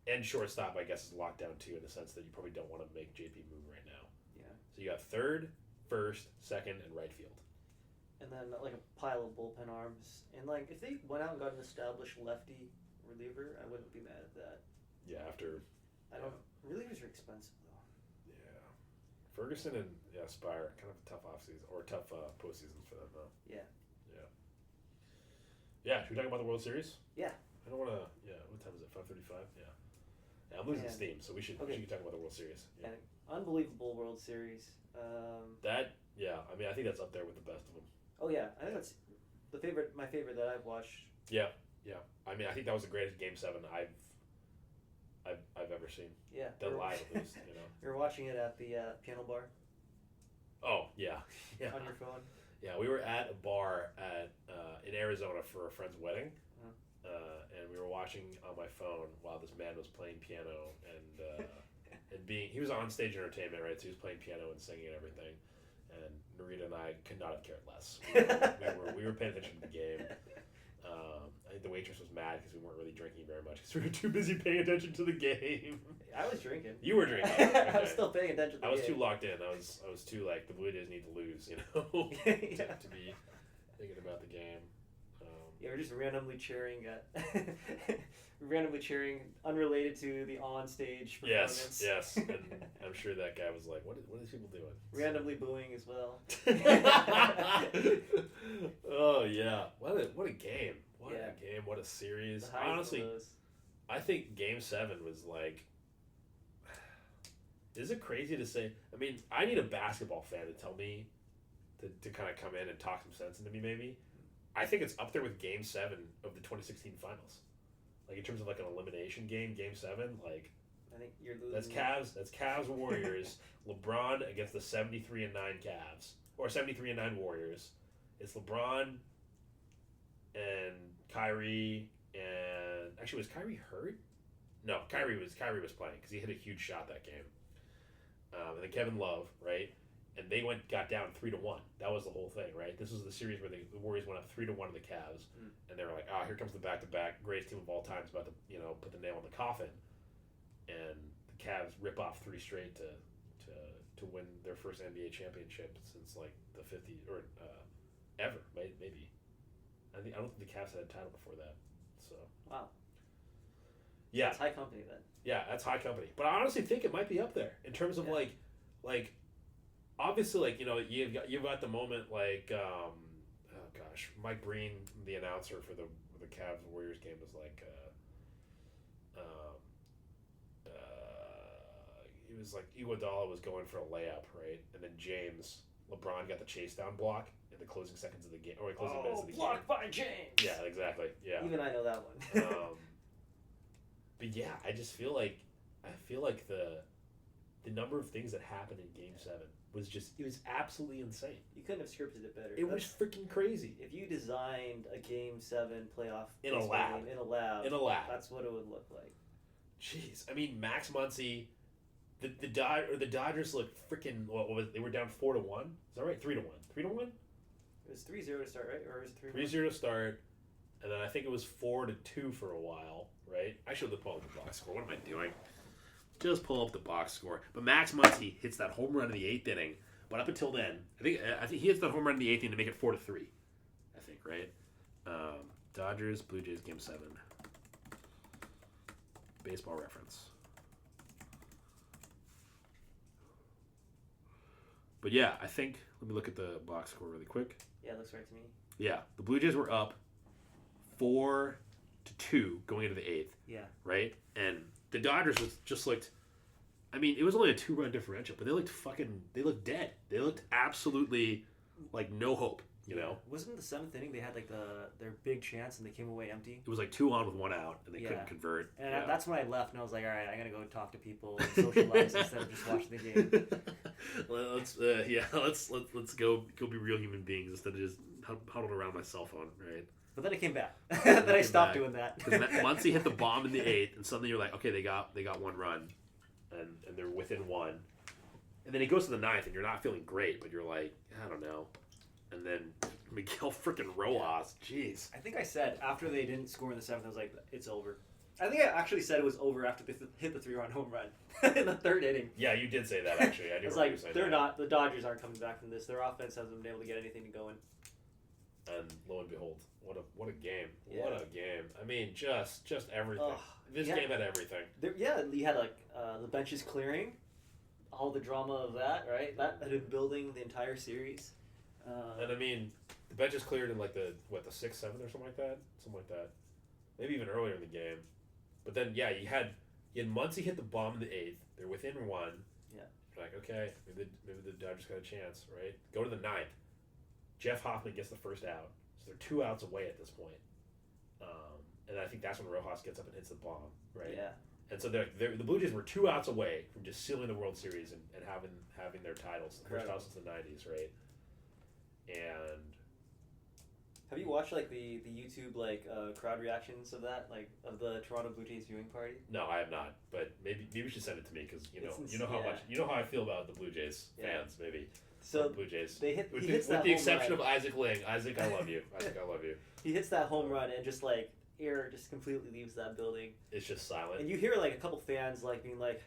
and shortstop, I guess, is locked down too, in the sense that you probably don't want to make JP move right now.
Yeah. So
you got third, first, second, and right field.
And then like a pile of bullpen arms. And like if they went out and got an established lefty reliever, I wouldn't be mad at that.
Yeah, after.
Relievers are expensive though.
Yeah. Ferguson and Spire, kind of a tough offseason, or tough postseasons for them though.
Yeah.
Yeah, should we talk about the World Series?
Yeah.
I don't want to. Yeah, what time is it? 5:35. Yeah, I'm losing steam, so we should talk about the World Series. Yeah.
An unbelievable World Series.
I think that's up there with the best of them.
Oh yeah, I think that's my favorite that I've watched.
Yeah. I mean, I think that was the greatest Game 7 I've ever seen.
Yeah.
Done live at least,
We were watching it at the piano bar.
Oh yeah.
On your phone.
Yeah, we were at a bar in Arizona for a friend's wedding, and we were watching on my phone while this man was playing piano and he was on stage entertainment, right? So he was playing piano and singing and everything. And Narita and I could not have cared less. We were paying attention to the game. I think the waitress was mad because we weren't really drinking very much because we were too busy paying attention to the game.
I was drinking.
You were drinking. Okay.
I was still paying attention to the game.
I was too locked in. I was too like, the Blue Jays need to lose, to be thinking about the game.
Yeah, we're just randomly cheering unrelated to the on-stage performance.
Yes. And I'm sure that guy was like, what are these people doing?
Randomly booing as well.
Oh, yeah. What a game. What a game. What a series. Honestly, I think Game 7 was like... Is it crazy to say... I mean, I need a basketball fan to tell me, to kind of come in and talk some sense into me, maybe. I think it's up there with Game 7 of the 2016 finals. Like, in terms of, like, an elimination game, Game 7, like...
I think you're losing.
That's Cavs Warriors. LeBron against the 73-9 Cavs. Or 73-9 Warriors. It's LeBron and Kyrie and... Actually, was Kyrie hurt? No, Kyrie was playing because he hit a huge shot that game. And then Kevin Love, right? And they got down 3-1. That was the whole thing, right? This was the series where the Warriors went up 3-1 to the Cavs, and they were like, here comes the back-to-back greatest team of all time is about to, put the nail in the coffin, and the Cavs rip off 3 straight to win their first NBA championship since like the 50s or ever, maybe. I don't think the Cavs had a title before that. So
wow.
Yeah.
It's high company then.
Yeah, that's high company. But I honestly think it might be up there in terms of like obviously like you've got the moment like oh gosh, Mike Breen, the announcer for the Cavs Warriors game, was like he was like Iguodala was going for a layup, right, and then LeBron got the chase down block in the closing seconds of the game or closing minutes of the game.
Blocked by James.
Yeah, exactly. Yeah.
Even I know that one.
But yeah, I just feel like the number of things that happened in Game 7 was it was absolutely insane.
You couldn't have scripted it better.
It was freaking crazy.
If you designed a Game 7 playoff
in a lab,
that's what it would look like.
Jeez, I mean Max Muncy, the Dodgers looked freaking. They were down 4-1. Is that right? 3-1. 3-1.
It was 3-0 to start, right? Or was it
3-0 to start, and then I think it was 4-2 for a while, right? I should have pulled up the box score. What am I doing? Just pull up the box score. But Max Muncy hits that home run in the 8th inning. But up until then, I think he hits that home run in the 8th inning to make it 4-3. I think, right? Dodgers, Blue Jays, Game 7. Baseball Reference. But yeah, I think, let me look at the box score really quick.
Yeah, it looks right to me.
Yeah, the Blue Jays were up 4-2 going into the 8th.
Yeah. Right?
And the Dodgers just looked, I mean, it was only a 2-run differential, but they looked dead. They looked absolutely like no hope, you know?
Wasn't the 7th inning they had like their big chance and they came away empty?
It was like 2 on with 1 out and they couldn't convert.
And that's when I left and I was like, all right, I got to go talk to people and socialize instead of just watching the game.
Let's go be real human beings instead of just huddled around my cell phone, right?
But then it came back. Then I stopped doing that.
Because Muncy hit the bomb in the 8th, and suddenly you're like, okay, they got 1 run, and they're within 1. And then he goes to the 9th, and you're not feeling great, but you're like, I don't know. And then Miguel freaking Rojas, jeez.
I think I said after they didn't score in the 7th, I was like, it's over. I think I actually said it was over after they hit the 3-run home run in the 3rd inning.
Yeah, you did say that actually. I do.
It's like the Dodgers aren't coming back from this. Their offense hasn't been able to get anything to go in.
And lo and behold, what a game!
Yeah.
What a game! I mean, just everything. This game had everything.
You had like the benches clearing, all the drama of that, right? That had been building the entire series.
And I mean, the benches cleared in like the 6th, 7th, or something like that. Maybe even earlier in the game. But then you had Muncy hit the bomb in the 8th. They're within 1.
Yeah.
You're like, okay, maybe the Dodgers got a chance, right? Go to the 9th. Jeff Hoffman gets the first out, so they're 2 outs away at this point. And I think that's when Rojas gets up and hits the bomb, right?
Yeah.
And so the Blue Jays were 2 outs away from just sealing the World Series and having their titles, the first title since the 90s, right? And
have you watched like the YouTube like crowd reactions of that, like of the Toronto Blue Jays viewing party?
No, I have not, but maybe you should send it to me because you know how I feel about the Blue Jays fans, maybe.
So
Blue Jays.
With
the exception of Isaac Ling. Isaac, I love you. Isaac, I love you.
He hits that home run and just like air just completely leaves that building.
It's just silent.
And you hear like a couple fans like being like,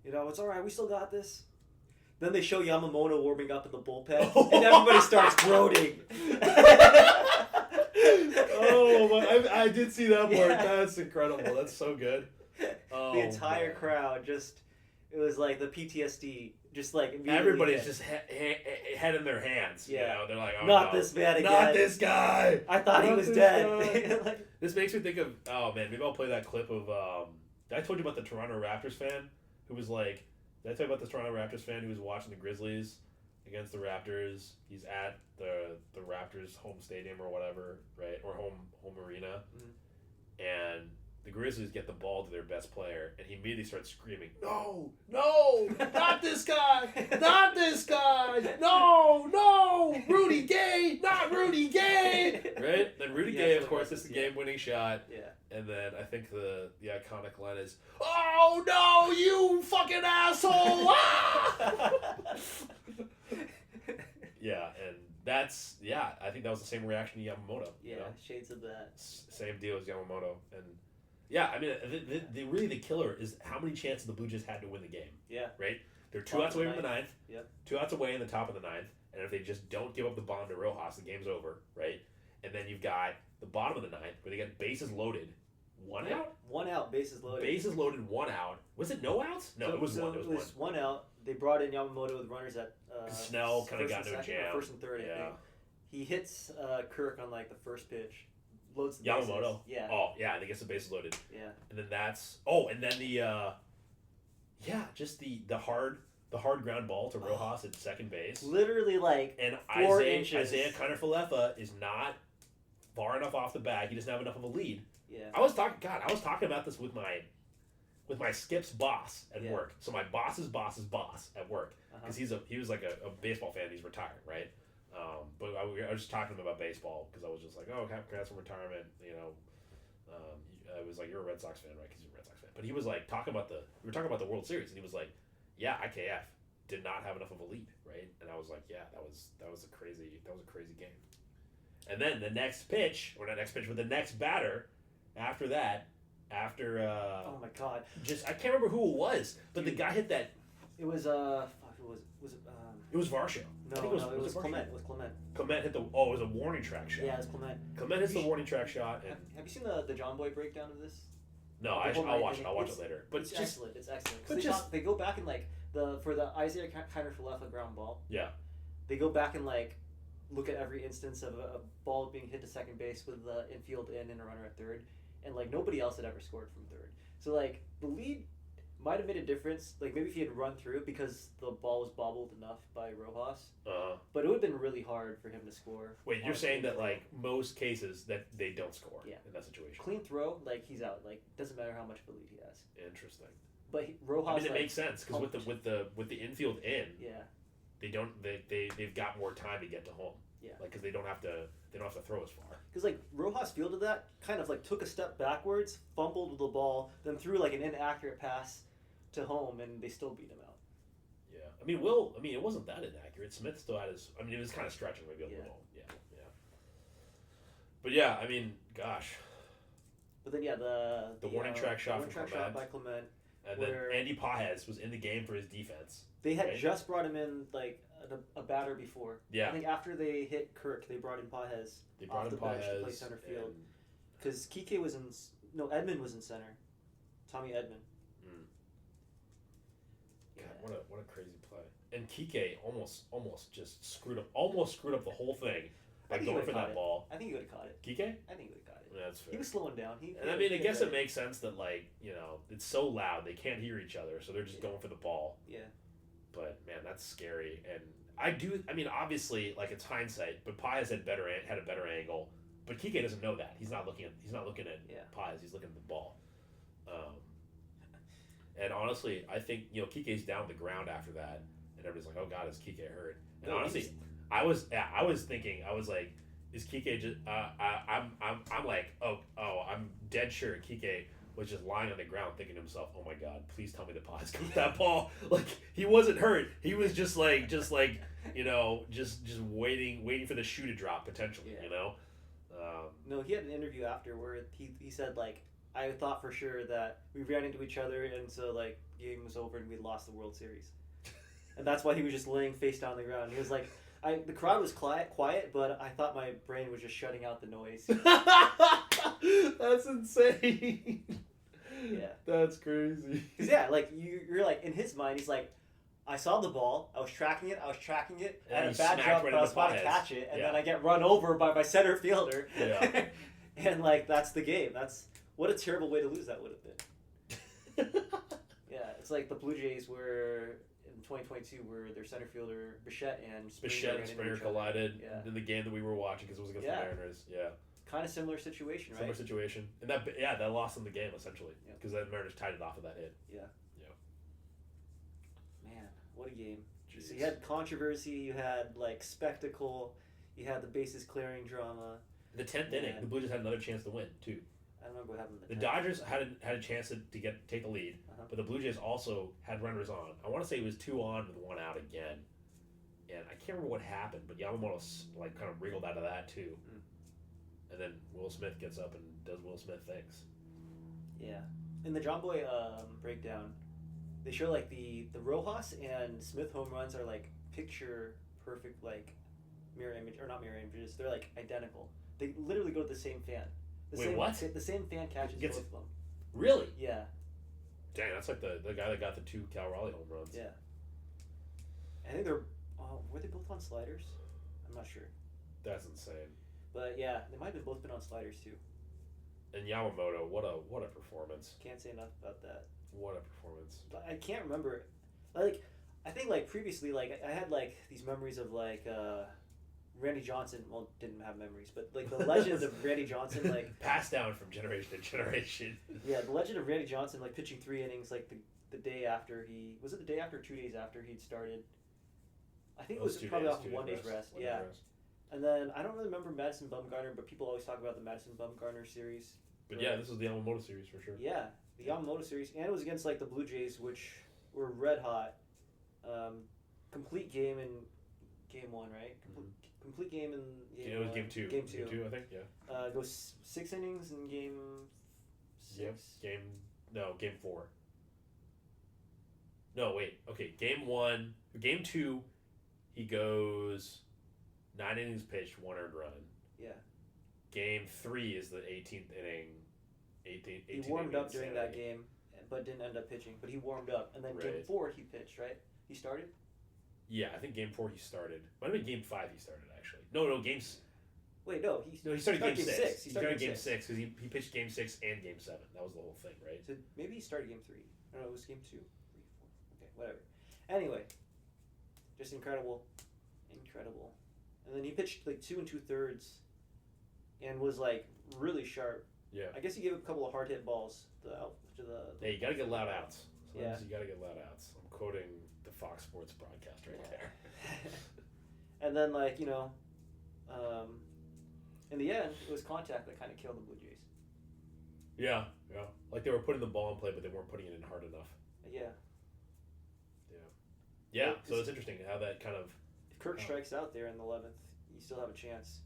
it's all right, we still got this. Then they show Yamamoto warming up in the bullpen, and everybody starts groaning.
I did see that part. That's incredible. That's so good.
The entire crowd it was like the PTSD. Just like
everybody's just head in their hands. Yeah, you know? They're like, oh,
not this man again.
Not this guy.
I thought he was dead.
This makes me think of maybe I'll play that clip of. I told you about the Toronto Raptors fan who was like. Did I tell you about the Toronto Raptors fan who was watching the Grizzlies against the Raptors? He's at the Raptors home stadium or whatever, right, or home arena, and the Grizzlies get the ball to their best player, and he immediately starts screaming, no, not this guy, not this guy, no, Rudy Gay, not Rudy Gay, right? Then Rudy Gay, of course, is the game-winning shot, and then I think the iconic line is, oh no, you fucking asshole! Yeah, and that's, I think that was the same reaction to Yamamoto.
Yeah,
you know?
Shades of that.
Same deal as Yamamoto, and yeah, I mean, the killer is how many chances the Blue Jays had to win the game.
Yeah.
Right? They're 2 outs away from the 9th.
Yep.
2 outs away in the top of the 9th. And if they just don't give up the bomb to Rojas, the game's over. Right? And then you've got the bottom of the 9th where they get bases loaded
1 out?
1 out, bases loaded.
Bases loaded, 1 out. Was it no outs? No,
so,
it was
so
one. It was
one out. They brought in Yamamoto with runners at
Snell kind of got into a jam.
First and third, I think. He hits Kirk on like the first pitch. Loads the
Yamamoto.
bases. Yeah.
Oh, yeah, and he gets the bases loaded.
Yeah.
And then that's and then just the hard ground ball to Rojas at second base.
Literally like
and
4 inches.
Isaiah Kiner-Falefa is not far enough off the bag. He doesn't have enough of a lead.
Yeah.
I was talking about this with my Skip's boss at work. So my boss's boss at work, because he was like a baseball fan. He's retired, right? But I was just talking to him about baseball because I was just like, oh, congrats on retirement. I was like, you're a Red Sox fan, right? Because you're a Red Sox fan. But he was like we were talking about the World Series, and he was like, yeah, IKF did not have enough of a lead, right? And I was like, yeah, that was a crazy game. And then the next pitch, or not next pitch, but the next batter after that,
oh my god,
just I can't remember who it was, but the guy hit that.
It was
It was Varsho.
No, it was Clement. It was Clement.
Clement hit it was a warning track shot.
Yeah, it was Clement.
Clement hits the warning track shot. And
have you seen the John Boy breakdown of this?
No, I'll watch it. I'll watch it later. But
it's excellent. It's excellent. They go back and like for the Isaiah Kiner-Falefa ground ball.
Yeah.
They go back and like look at every instance of a ball being hit to second base with the infield in and a runner at third, and like nobody else had ever scored from third. So like the lead might have made a difference, like maybe if he had run through because the ball was bobbled enough by Rojas. But it would have been really hard for him to score.
Wait, you're saying that like most cases that they don't score in that situation?
Clean throw, like he's out. Like doesn't matter how much of a lead he has.
Interesting.
But Rojas.
I mean, it makes sense because with the infield in, they've got more time to get to home.
Yeah.
Like because they don't have to throw as far.
Because like Rojas fielded that, kind of like took a step backwards, fumbled with the ball, then threw like an inaccurate pass to home, and they still beat him out.
Yeah, I mean, it wasn't that inaccurate. Smith still had his. I mean, it was kind of stretching maybe a little. Yeah. But yeah, I mean, gosh.
But then the
warning track shot
warning
from
track
Clement.
shot by Clement.
And then Andy Pages was in the game for his defense.
They had just brought him in like a batter before.
Yeah.
I think after they hit Kirk, they brought in Pages.
They brought in
bench to play
Pages
center field. Because Kike was Edmund was in center. Tommy Edmund.
God, what a crazy play! And Kike almost just screwed up the whole thing by going for that ball.
I think he would have caught it.
Kike?
I think he would have caught it.
Yeah, that's fair.
He was slowing down.
I guess it makes sense that it's so loud they can't hear each other, so they're just going for the ball.
Yeah.
But man, that's scary. And obviously, like it's hindsight, but Paez had a better angle. But Kike doesn't know that. He's not looking at Paez. He's looking at the ball. And honestly, I think Kike's down the ground after that, and everybody's like, "Oh God, is Kike hurt?" And honestly, I was thinking, I was like, "Is Kike just?" I'm like, "Oh, I'm dead sure Kike was just lying on the ground, thinking to himself, "Oh my God, please tell me the Paez got that ball." Like he wasn't hurt. He was just waiting for the shoe to drop potentially.
No, he had an interview after where he said like, I thought for sure that we ran into each other, and so like game was over and we lost the World Series, and that's why he was just laying face down on the ground. He was like, the crowd was quiet, but I thought my brain was just shutting out the noise.
That's insane.
Yeah,
that's crazy.
Cause like you're like in his mind, he's like, I saw the ball, I was tracking it, I had a bad jump, but I was about to catch it, and then I get run over by my center fielder.
Yeah.
And like that's the game. What a terrible way to lose that would have been. Yeah, it's like the Blue Jays were in 2022, where their center fielder Bichette and
Springer collided in the game that we were watching because it was against the Mariners. Yeah.
Kind of similar situation, right?
Similar situation, and that lost them the game essentially because the Mariners tied it off of that hit.
Yeah. Man, what a game!
Jeez.
So you had controversy, you had like spectacle, you had the bases clearing drama.
In the 10th inning, the Blue Jays had another chance to win too.
I don't remember what happened.
The Dodgers had a chance to take the lead, but the Blue Jays also had runners on. I want to say it was 2 on with 1 out again, and I can't remember what happened, but Yamamoto like kind of wriggled out of that too. And then Will Smith gets up and does Will Smith things. Yeah.
In the John Boy breakdown, they show like the Rojas and Smith home runs are like picture perfect, like mirror image, or not mirror images. They're like identical. They literally go to the same fan.
Wait, what?
The same fan catches both of them.
Really?
Yeah.
Dang, that's like the guy that got the 2 Cal Raleigh home runs.
Yeah. I think they're. Were they both on sliders? I'm not sure.
That's insane.
But yeah, they might have both been on sliders too.
And Yamamoto, what a performance!
Can't say enough about that.
What a performance!
I can't remember. Like, I think like previously, like I had like these memories of like Randy Johnson. Well, didn't have memories, but like the legend of Randy Johnson, like
passed down from generation to generation.
Yeah, the legend of Randy Johnson, like pitching 3 innings, like the day after he was it the day after, 2 days after he'd started. I think it was probably off of 1 day's rest. Yeah. And then I don't really remember Madison Bumgarner, but people always talk about the Madison Bumgarner series.
But yeah, this was the Yamamoto series for sure.
Yeah, the Yamamoto series, and it was against like the Blue Jays, which were red hot. Complete game in game 1, right? Complete game in game.
Yeah, it was game 2.
Game 2.
Game 2, I think. Yeah.
Goes 6 innings in game 6.
Yep. Game 4. No, wait. Okay, game 1, game 2, he goes 9 innings pitched, 1 earned run.
Yeah.
Game 3 is the 18th inning.
He warmed up during that game, but didn't end up pitching. But he warmed up, and then game 4 he pitched. Right? He started.
Yeah, I think game 4 he started. Might have been game 5 he started actually. No, games.
Wait, no,
he started game 6.
He started game
6 because he pitched game 6 and game 7. That was the whole thing, right?
So maybe he started game 3. No, it was game 2, 3, 4. Okay, whatever. Anyway, just incredible. And then he pitched like 2 2/3, and was like really sharp.
Yeah.
I guess he gave a couple of hard hit balls
Hey, you gotta get loud outs. Sometimes
Yeah.
you gotta get loud outs. I'm quoting the Fox Sports broadcast right there.
And then in the end, it was contact that kind of killed the Blue Jays.
Yeah. Like they were putting the ball in play, but they weren't putting it in hard enough. Yeah. So it's interesting how that kind of.
If Kirk strikes out there in the 11th, you still have a chance.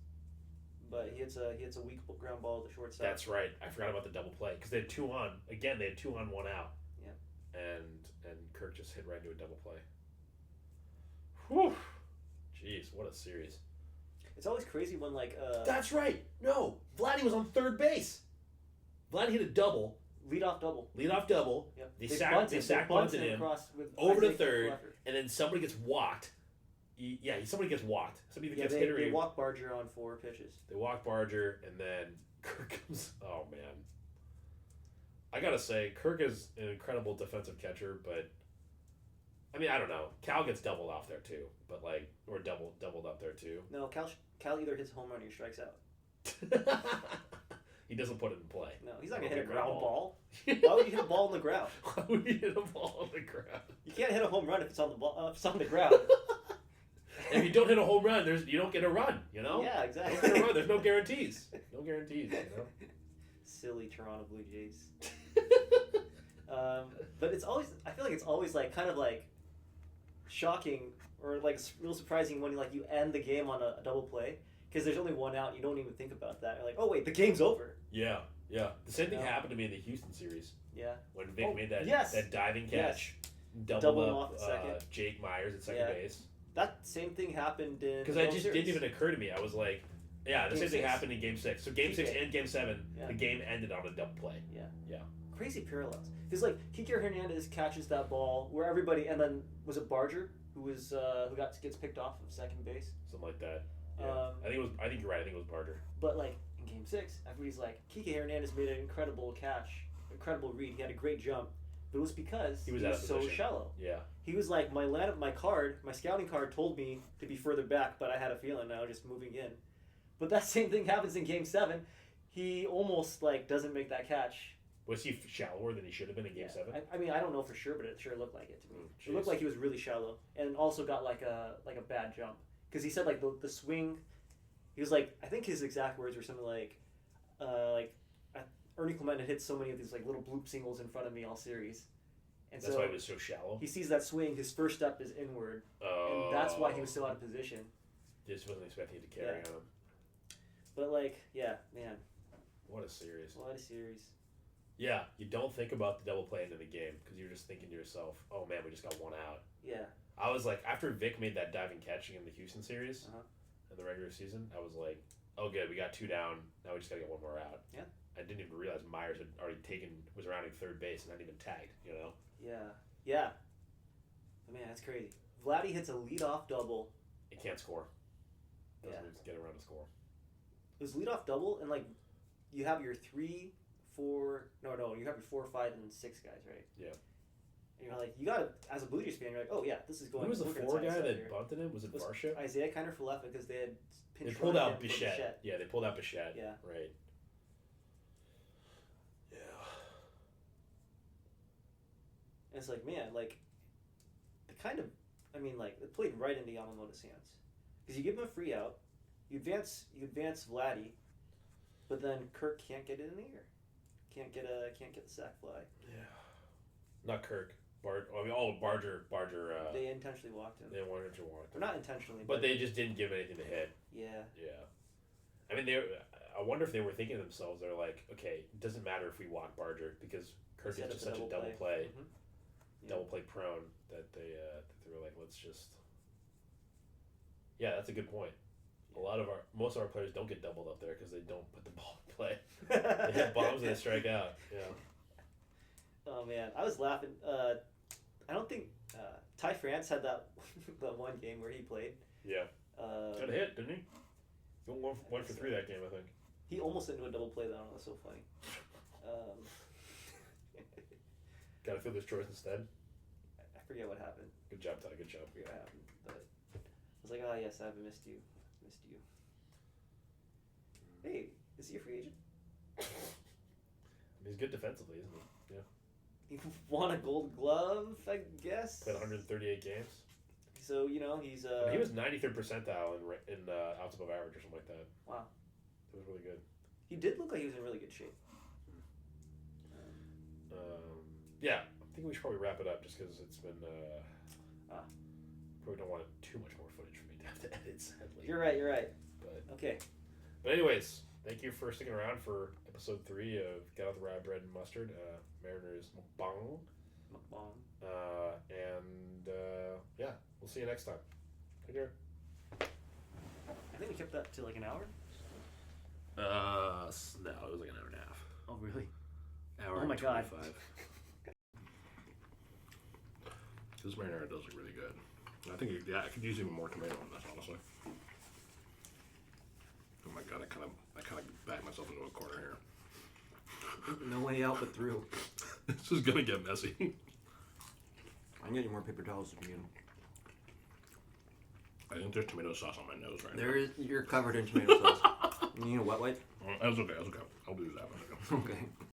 But he hits a weak ground ball to shortstop.
That's right. I forgot about the double play because they had 2 on. Again, they had 2 on, 1 out.
Yeah.
And Kirk just hit right into a double play. Whew. Jeez, what a series.
It's always crazy when
That's right. No, Vladdy was on third base. Vladdy hit a double.
Leadoff double.
Yep. They sack bunted him over to third, and then somebody gets walked. Somebody gets walked. Somebody gets hit or
they walk Barger on 4 pitches.
They walk Barger, and then Kirk comes. Oh man, I gotta say, Kirk is an incredible defensive catcher, but I mean, I don't know. Cal gets doubled off there too, but or doubled up there too.
No, Cal either hits home run or he strikes out.
He doesn't put it in play.
No, he's not gonna hit a ground ball. Why would you hit a ball on the ground?
Why would you hit a ball on the ground?
You can't hit a home run if it's on the ball. If it's on the ground.
If you don't hit a home run, you don't get a run. You know.
Yeah, exactly.
You don't get a run. There's no guarantees.
Silly Toronto Blue Jays. But it's always. I feel like it's always kind of shocking or real surprising when you end the game on a double play. Because there's only 1 out, you don't even think about that. You're like, oh wait, the game's over.
Yeah. The same thing happened to me in the Houston series.
Yeah.
When Vic made that diving catch,
doubled off at second.
Jake Myers at second base.
That same thing happened in.
Because that just didn't even occur to me. I was like, the same thing happened in Game 6. So Game 6 and Game 7, the game ended on a double play. Yeah.
Crazy parallels. Because Kike Hernandez catches that ball where everybody, and then was it Barger who gets picked off of second base?
Something like that. Yeah. I think you're right. I think it was Barger.
But in Game 6, everybody's like, Kike Hernandez made an incredible catch, incredible read. He had a great jump, but it was because he was so shallow.
Yeah.
He was like, my scouting card told me to be further back, but I had a feeling I was just moving in. But that same thing happens in Game 7. He almost doesn't make that catch.
Was he shallower than he should have been in Game 7?
I mean, I don't know for sure, but it sure looked like it to me. It looked like he was really shallow, and also got a bad jump. Because he said the swing, he was I think his exact words were something Ernie Clement had hit so many of these little bloop singles in front of me all series, and
that's why he was so shallow.
He sees that swing, his first step is inward, and that's why he was still out of position.
Just wasn't expecting to carry on.
But man,
what a series! Yeah, you don't think about the double play into the game because you're just thinking to yourself, "Oh man, we just got 1 out."
Yeah.
I was like, after Vic made that diving catch in the Houston series in the regular season, I was like, oh good, we got 2 down. Now we just gotta get 1 more out.
Yeah.
I didn't even realize Myers had already was rounding third base and hadn't even tagged. You know.
Yeah. Man, that's crazy. Vladdy hits a leadoff double.
It can't score. Doesn't
Yeah.
get around to score.
It was leadoff double, and like you have your 3, 4. No, you have your 4, 5, and 6 guys, right?
Yeah.
And you're like, you gotta, as a Blue Jays fan, you're like, oh yeah, this is going.
Who was the
we're gonna
4
tie
guy
this up
that
here.
bunted him? Was it Varsha?
Isaiah Kiner for left because they had
They pulled out Bichette. Yeah, they pulled out Bichette.
Yeah.
Right. Yeah.
And it's like, man, like, the kind of, I mean, like, it played right into Yamamoto's hands. Because you give him a free out, you advance Vladdy, but then Kirk can't get it in the air. Can't get the sac fly.
Yeah. Not Kirk. Barger.
They intentionally walked him.
They wanted to walk him.
Or not intentionally,
But they just didn't give him anything to hit.
Yeah.
Yeah. I mean, I wonder if they were thinking to themselves, they're like, okay, it doesn't matter if we walk Barger because Kirk is just such a double play, double play prone that they were like, let's just. Yeah, that's a good point. Most of our players don't get doubled up there because they don't put the ball in play. They hit bombs and they strike out. Yeah.
Oh man, I was laughing. I don't think Ty France had that one game where he played.
Yeah. Got a hit, didn't he? He went for 3 that game, I think.
He almost into a double play. That was so funny.
Got to field his choice instead.
I forget what happened.
Good job, Ty. Good job.
I forget what happened, but I was like, oh yes, I've missed you. Hey, is he a free agent?
He's good defensively, isn't he? Yeah.
He won a Gold Glove, I guess.
Played 138 games.
So he's
he was 93rd percentile in outs above average or something like that.
Wow.
It was really good.
He did look like he was in really good shape.
Yeah, I think we should probably wrap it up just because it's been. Probably don't want too much more footage for me to have to edit. Sadly.
You're right.
But
okay.
But anyways, thank you for sticking around for episode 3 of Get Out the Rye Bread and Mustard. Mariners Mukbang. And yeah, we'll see you next time. Take care.
I think we kept that to like an hour.
No, it was like an hour and a half.
Oh really?
Hour.
Oh my
and
god.
25. This marinara does look really good. I think I could use even more tomato on this, honestly. Oh my god, I kind of backed myself into a corner here.
No way out but through.
This is gonna get messy.
I need more paper towels if you need them.
I think there's tomato sauce on my nose right
now. You're covered in tomato sauce. You need a wet wipe?
That's okay. I'll do that.
Okay.